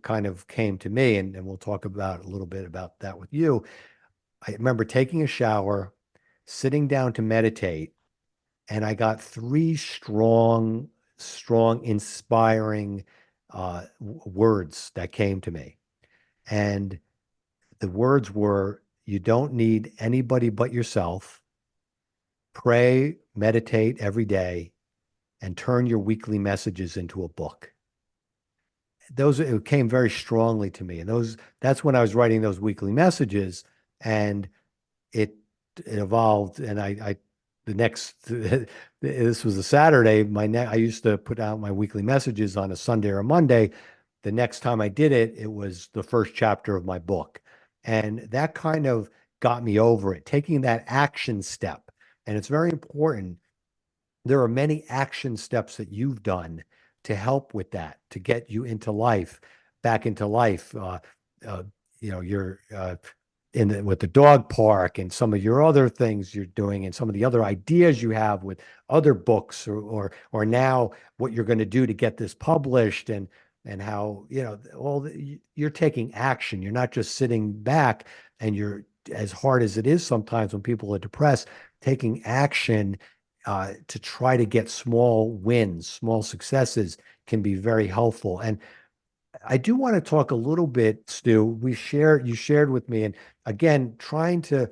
B: kind of came to me, and we'll talk about a little bit about that with you. I remember taking a shower, sitting down to meditate, and I got three strong, inspiring words that came to me. And the words were, you don't need anybody but yourself. Pray, meditate every day, and turn your weekly messages into a book. It came very strongly to me. And that's when I was writing those weekly messages, and it evolved. And the next, this was a Saturday. I used to put out my weekly messages on a Sunday or a Monday. The next time I did it, it was the first chapter of my book. And that kind of got me over it, taking that action step. And it's very important. There are many action steps that you've done to help with that, to get you into life, back into life. You're with the dog park and some of your other things you're doing, and some of the other ideas you have with other books, or now what you're going to do to get this published, and how, you're taking action. You're not just sitting back, and you're, as hard as it is sometimes when people are depressed, taking action to try to get small wins, small successes can be very helpful. And I do want to talk a little bit, Stu. You shared with me, and again, trying to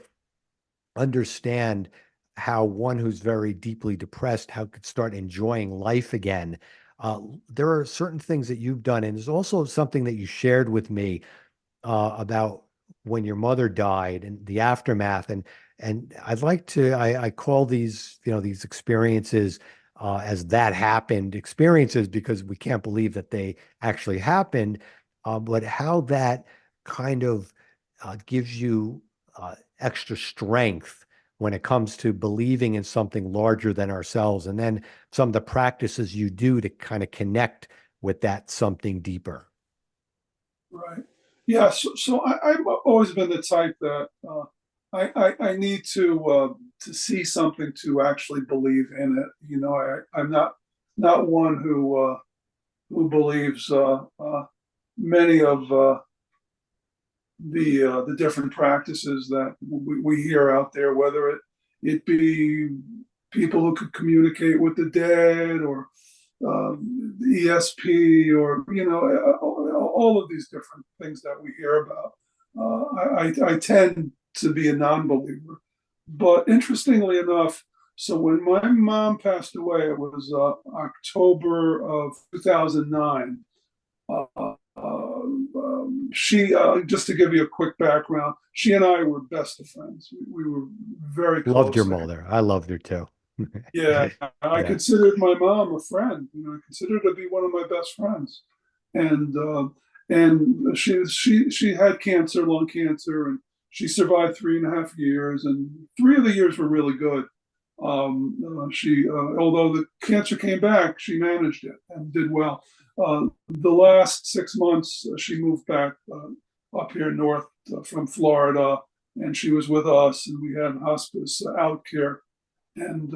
B: understand how one who's very deeply depressed, how could start enjoying life again. There are certain things that you've done, and there's also something that you shared with me about when your mother died and the aftermath. And I'd like to, I call these, these experiences as that happened experiences, because we can't believe that they actually happened. But how that kind of gives you extra strength when it comes to believing in something larger than ourselves. And then some of the practices you do to kind of connect with that something deeper.
A: Right. Yeah. So I've always been the type that I need to see something to actually believe in it. I'm not one who believes many of the different practices that we hear out there, whether it be people who could communicate with the dead, or ESP, or all of these different things that we hear about. I tend to be a non-believer, but interestingly enough, so when my mom passed away, it was October of 2009. She, just to give you a quick background, she and I were best of friends. We were very close.
B: Loved your mother. I loved her too.
A: Yeah, I considered my mom a friend. I considered her to be one of my best friends, and she had cancer, lung cancer, and she survived 3.5 years, and 3 of the years were really good. Although the cancer came back, she managed it and did well. The last 6 months, she moved back up here north from Florida, and she was with us, and we had hospice out care and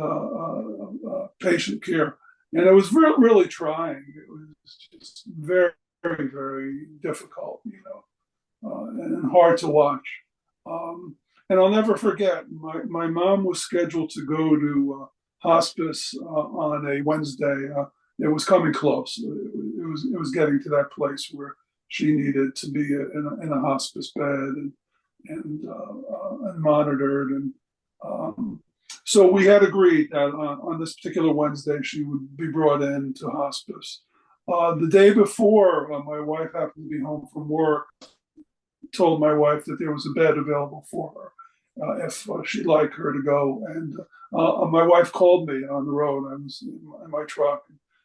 A: patient care. And it was really trying. It was just very, very, very difficult, and hard to watch. And I'll never forget, my mom was scheduled to go to hospice on a Wednesday. It was coming close. It was getting to that place where she needed to be in a hospice bed and monitored. So we had agreed that on this particular Wednesday, she would be brought in to hospice. The day before, my wife happened to be home from work, told my wife that there was a bed available for her if she'd like her to go. And my wife called me on the road. I was in my truck.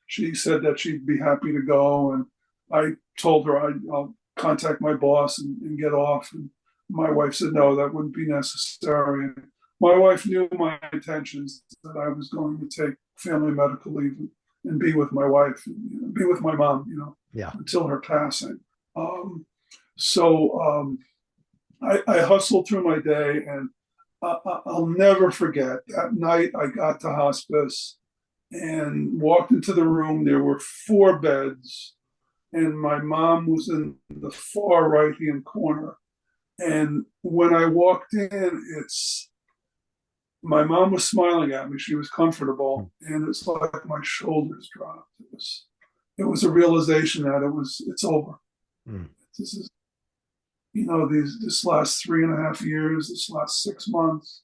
A: She said that she'd be happy to go. And I told her I'll contact my boss and get off. And my wife said, no, that wouldn't be necessary. And my wife knew my intentions, that I was going to take family medical leave and be with my wife, and be with my mom,
B: Yeah.
A: until her passing. So I hustled through my day, and I'll never forget that night I got to hospice and walked into the room. There were 4 beds, and my mom was in the far right-hand corner. And when I walked in, my mom was smiling at me. She was comfortable, and it's like my shoulders dropped. It was a realization that it's over. This is, this last 3.5 years, this last 6 months.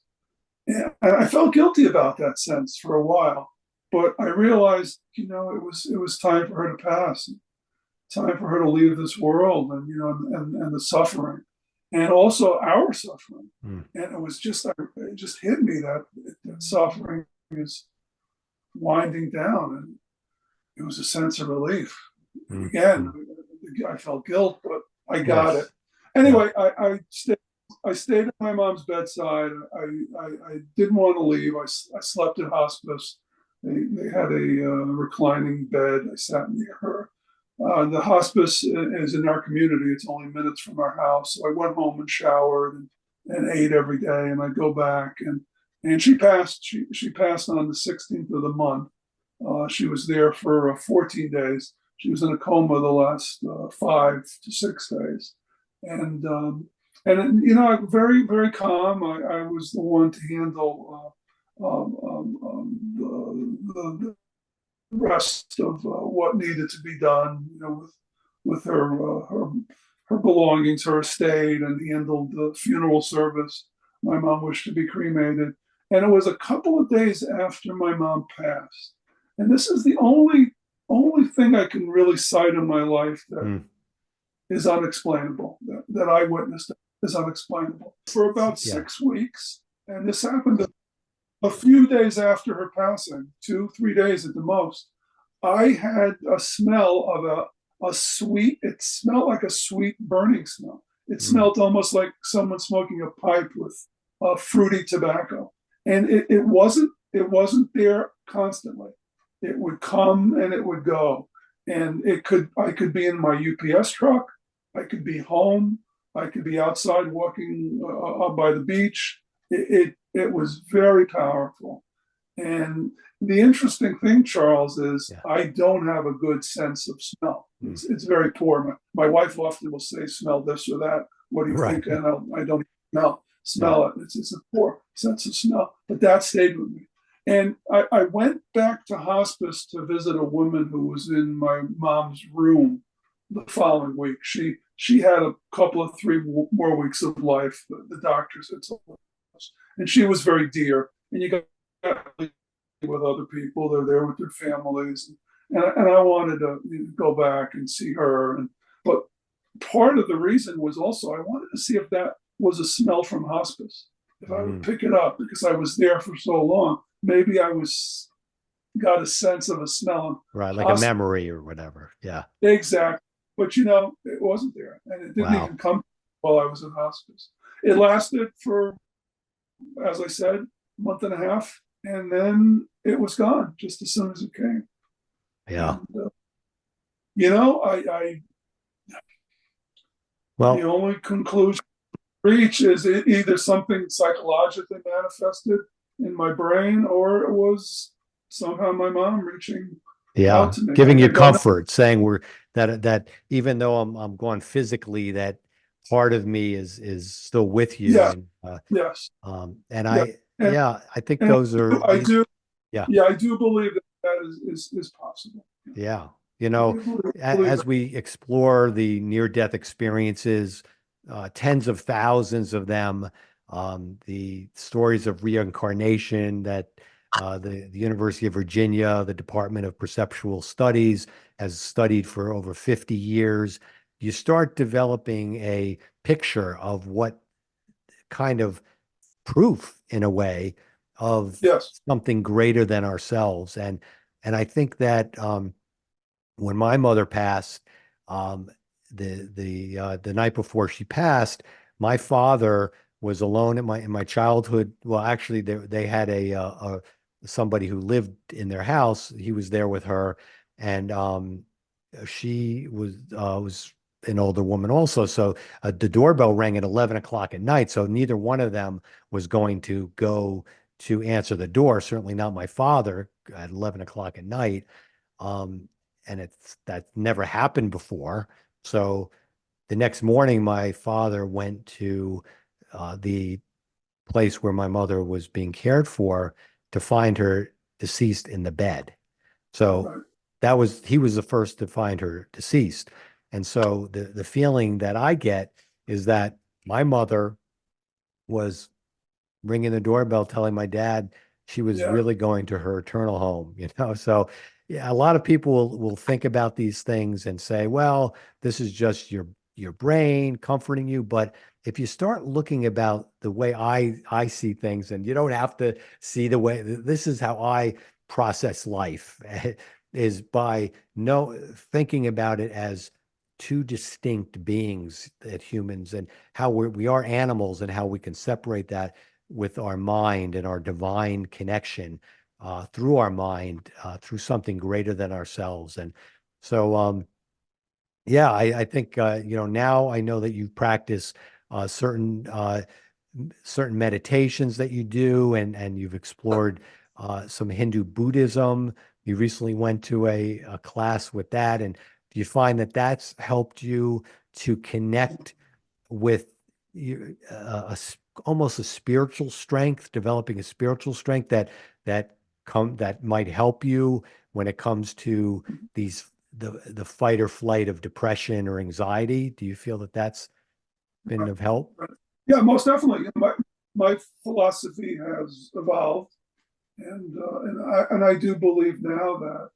A: And I felt guilty about that sense for a while, but I realized, it was time for her to pass, time for her to leave this world, and and the suffering, and also our suffering. And it just hit me that suffering is winding down, and it was a sense of relief. Again, I felt guilt, but I got it. Anyway, I stayed at my mom's bedside. I didn't want to leave. I slept at hospice. They had a reclining bed. I sat near her. The hospice is in our community. It's only minutes from our house. So I went home and showered and ate every day. And I'd go back, and she passed. She passed on the 16th of the month. She was there for 14 days. She was in a coma the last 5 to 6 days, and very, very calm. I was the one to handle the rest of what needed to be done, with her belongings, her estate, and handled the funeral service. My mom wished to be cremated, and it was a couple of days after my mom passed. And this is the only thing I can really cite in my life that is unexplainable, that I witnessed is unexplainable. For about 6 weeks, and this happened a few days after her passing, 2-3 days at the most, I had a smell of a sweet, it smelled like a sweet burning smell. It smelled almost like someone smoking a pipe with fruity tobacco. And it wasn't there constantly. It would come and it would go. And I could be in my UPS truck, I could be home, I could be outside walking up by the beach. It was very powerful. And the interesting thing, Charles, is I don't have a good sense of smell. It's very poor. My wife often will say, smell this or that. What do you think? And I don't smell it. It's a poor sense of smell. But that stayed with me. And I went back to hospice to visit a woman who was in my mom's room the following week. She had a couple of 3 more weeks of life, the doctors had told us. And she was very dear. And you got with other people, they're there with their families. And I wanted to go back and see her. But part of the reason was also I wanted to see if that was a smell from hospice, if I would pick it up, because I was there for so long. Maybe I got a sense of a smell.
B: Right, like a memory or whatever. Yeah.
A: Exactly. But it wasn't there. And it didn't even come while I was in hospice. It lasted for, as I said, a month and a half. And then it was gone just as soon as it came.
B: Yeah.
A: And,
B: well,
A: the only conclusion I reach is either something psychologically manifested in my brain, or it was somehow my mom reaching out to me.
B: Giving you comfort, saying that even though I'm gone physically, that part of me is still with you.
A: Yeah.
B: And,
A: yes.
B: And
A: yeah.
B: I think those are.
A: I do.
B: Yeah.
A: Yeah, I do believe that is possible.
B: Yeah. As we explore the near-death experiences, tens of thousands of them, the stories of reincarnation that the University of Virginia, the Department of Perceptual Studies, has studied for over 50 years. You start developing a picture of what kind of proof, in a way, of
A: Yes.
B: something greater than ourselves. And I think that when my mother passed, um, the night before she passed, my father was alone in my childhood. Well, actually, they had a somebody who lived in their house. He was there with her, and she was an older woman also. So the doorbell rang at 11 o'clock at night. So neither one of them was going to go to answer the door. Certainly not my father at 11 o'clock at night. Um, and that never happened before. So the next morning, my father went to the place where my mother was being cared for to find her deceased in the bed. So
A: Right.
B: he was the first to find her deceased. And so the feeling that I get is that my mother was ringing the doorbell telling my dad she was
A: Yeah.
B: really going to her eternal home, you know? So yeah, a lot of people will think about these things and say, well, this is just your brain comforting you. But if you start looking about the way I see things, and you don't have to see the way, this is how I process life, is by thinking about it as two distinct beings, that humans, and how we are animals, and how we can separate that with our mind and our divine connection through our mind, through something greater than ourselves. And so, yeah, I think, now I know that you practice certain meditations that you do, and you've explored some Hindu Buddhism. You recently went to a class with that. And do you find that that's helped you to connect with you, almost a spiritual strength, developing a spiritual strength that might help you when it comes to the fight or flight of depression or anxiety? Do you feel that that's been
A: Right.
B: of help?
A: Right. Yeah, most definitely. My philosophy has evolved, and I do believe now that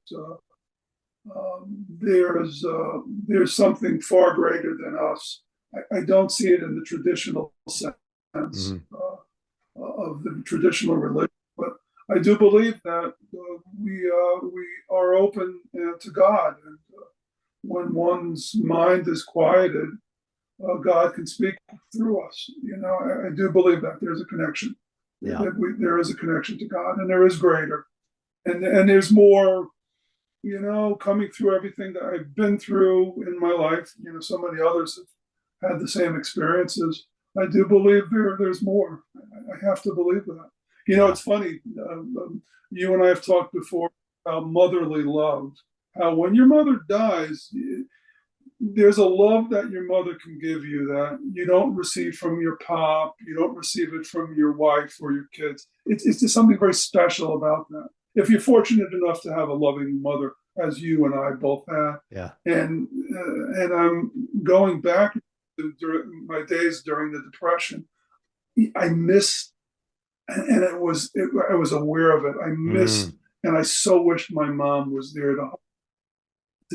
A: there's something far greater than us. I don't see it in the traditional sense
B: Mhm.
A: of the traditional religion, but I do believe that we are open to God, and when one's mind is quieted, God can speak through us. I do believe that there's a connection,
B: Yeah.
A: there is a connection to God, and there is greater, and there's more. Coming through everything that I've been through in my life, so many others have had the same experiences. I do believe there's more. I have to believe that.
B: Yeah.
A: It's funny. You and I have talked before about motherly love. How when your mother dies, there's a love that your mother can give you that you don't receive from your pop, you don't receive it from your wife or your kids. It's just something very special about that. If you're fortunate enough to have a loving mother, as you and I both have,
B: Yeah.
A: and I'm going back during my days during the Depression, I missed, and I was aware of it. I missed,
B: Mm.
A: and I so wished my mom was there to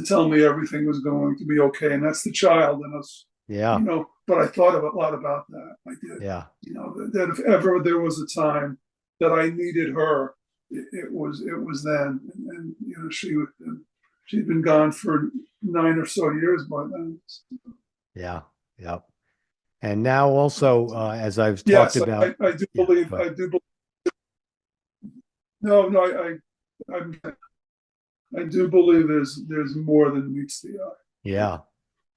A: tell me everything was going to be okay. And that's the child in us,
B: Yeah.
A: But I thought a lot about that. I did,
B: Yeah.
A: that if ever there was a time that I needed her, it was then. And she'd been gone for 9 or so years by then.
B: Yeah. Yeah. And now also, as I've talked
A: Yes,
B: about,
A: I do
B: yeah,
A: believe.
B: go ahead.
A: I do believe. No, no, I do believe there's more than meets the eye.
B: Yeah.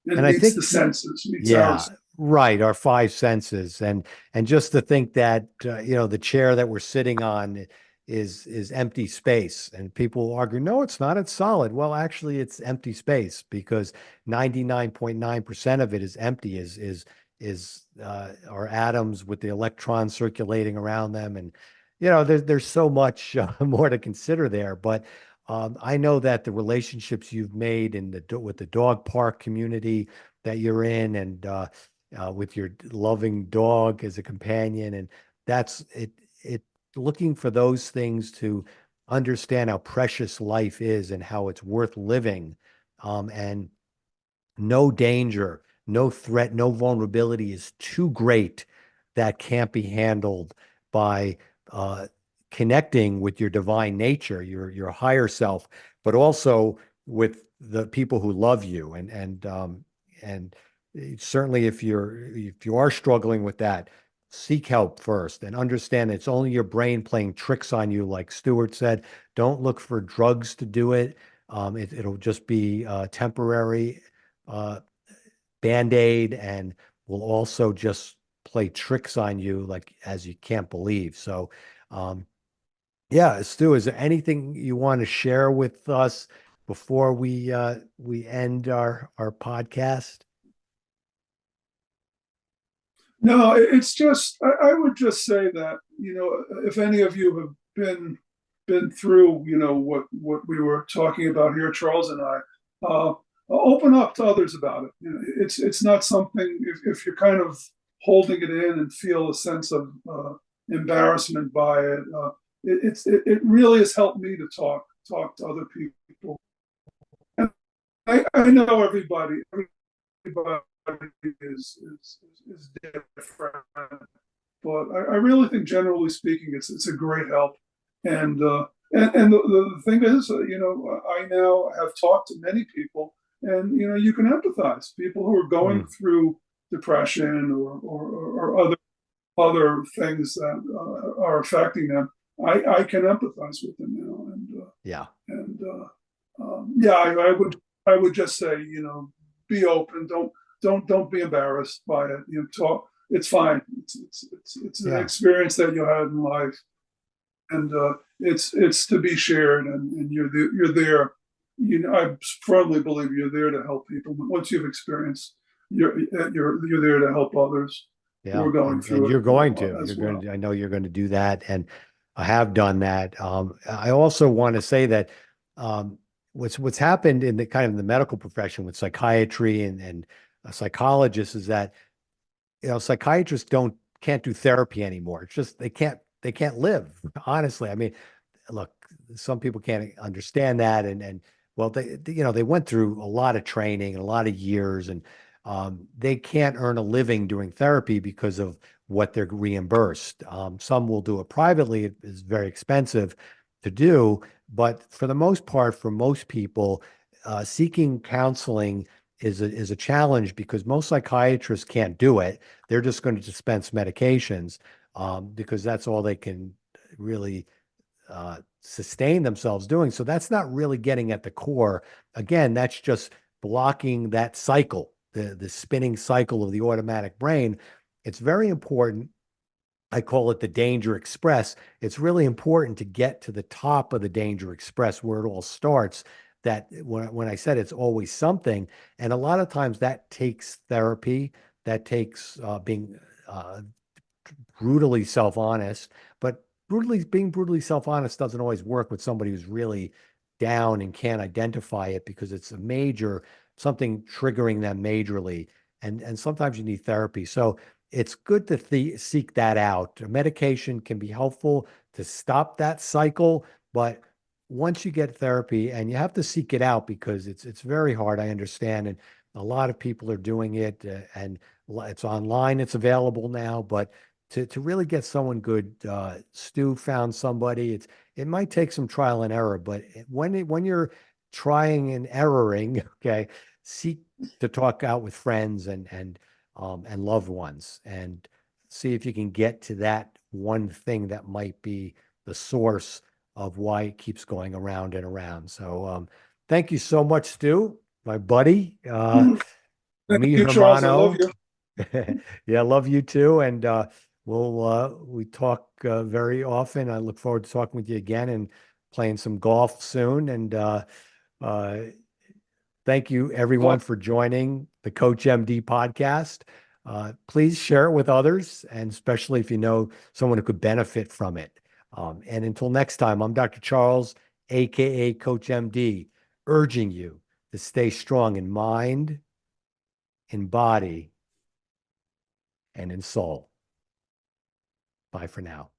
A: And
B: And I
A: meets
B: think,
A: the senses, meets
B: yeah,
A: ours.
B: right, our five senses. And just to think that, the chair that we're sitting on is empty space, and people argue, no, it's not, it's solid. Well, actually, it's empty space, because 99.9% of it is empty, is our atoms with the electrons circulating around them. And there's so much more to consider there. But I know that the relationships you've made with the dog park community that you're in, and with your loving dog as a companion. And that's it, looking for those things to understand how precious life is and how it's worth living. And no danger, no threat, no vulnerability is too great that can't be handled by connecting with your divine nature, your higher self, but also with the people who love you. And certainly if you are struggling with that, seek help first and understand it's only your brain playing tricks on you. Like Stuart said, don't look for drugs to do it. It'll just be temporary band-aid, and will also just play tricks on you like as you can't believe. So yeah, Stu, is there anything you want to share with us before we end our podcast?
A: No, it's just I would just say that, if any of you have been through, what we were talking about here, Charles and I, open up to others about it. It's not something, if you're kind of holding it in and feel a sense of embarrassment by it. It really has helped me to talk to other people. And I know everybody is different, but I really think, generally speaking, it's a great help. And the thing is, I now have talked to many people, and you can empathize. People who are going through depression or other things that are affecting them. I can empathize with them now, I would just say, be open. Don't be embarrassed by it. Talk. It's fine. It's an experience that you had in life, and it's to be shared. And you're there. I firmly believe you're there to help people. Once you've experienced, you're there to help others.
B: Yeah,
A: who are going through
B: and you're
A: it
B: going to.
A: as
B: You're
A: well.
B: going to. I know you're going to do that, and I have done that. I also want to say that what's happened in the kind of the medical profession with psychiatry and psychologists is that psychiatrists can't do therapy anymore. It's just they can't live. Honestly, I mean, look, some people can't understand that, and well, they went through a lot of training and a lot of years, and they can't earn a living doing therapy because of what they're reimbursed. Some will do it privately. It is very expensive to do, but for the most part, for most people, seeking counseling is a challenge because most psychiatrists can't do it. They're just going to dispense medications because that's all they can really sustain themselves doing. So that's not really getting at the core. Again, that's just blocking that cycle, the spinning cycle of the automatic brain. It's very important. I call it the danger express. It's really important to get to the top of the danger express where it all starts. That when I said it's always something, and a lot of times that takes therapy, that takes being brutally self-honest, but being brutally self-honest doesn't always work with somebody who's really down and can't identify it because it's something triggering them majorly. And sometimes you need therapy. So it's good to seek that out. Medication can be helpful to stop that cycle, but once you get therapy, and you have to seek it out because it's very hard, I understand, and a lot of people are doing it, and it's online, it's available now, but to really get someone good, Stu found somebody. It might take some trial and error, but when you're trying and erroring, okay, seek to talk out with friends and loved ones, and see if you can get to that one thing that might be the source of why it keeps going around and around. So thank you so much, Stu, my buddy,
A: Thank
B: mi
A: you, Charles. I love
B: hermano.
A: you.
B: Yeah, I love you too. And we talk very often. I look forward to talking with you again and playing some golf soon. And uh, thank you everyone for joining the CoachMD podcast. Please share it with others, and especially if you know someone who could benefit from it. And until next time, I'm Dr. Charles, aka CoachMD, urging you to stay strong in mind, in body, and in soul. Bye for now.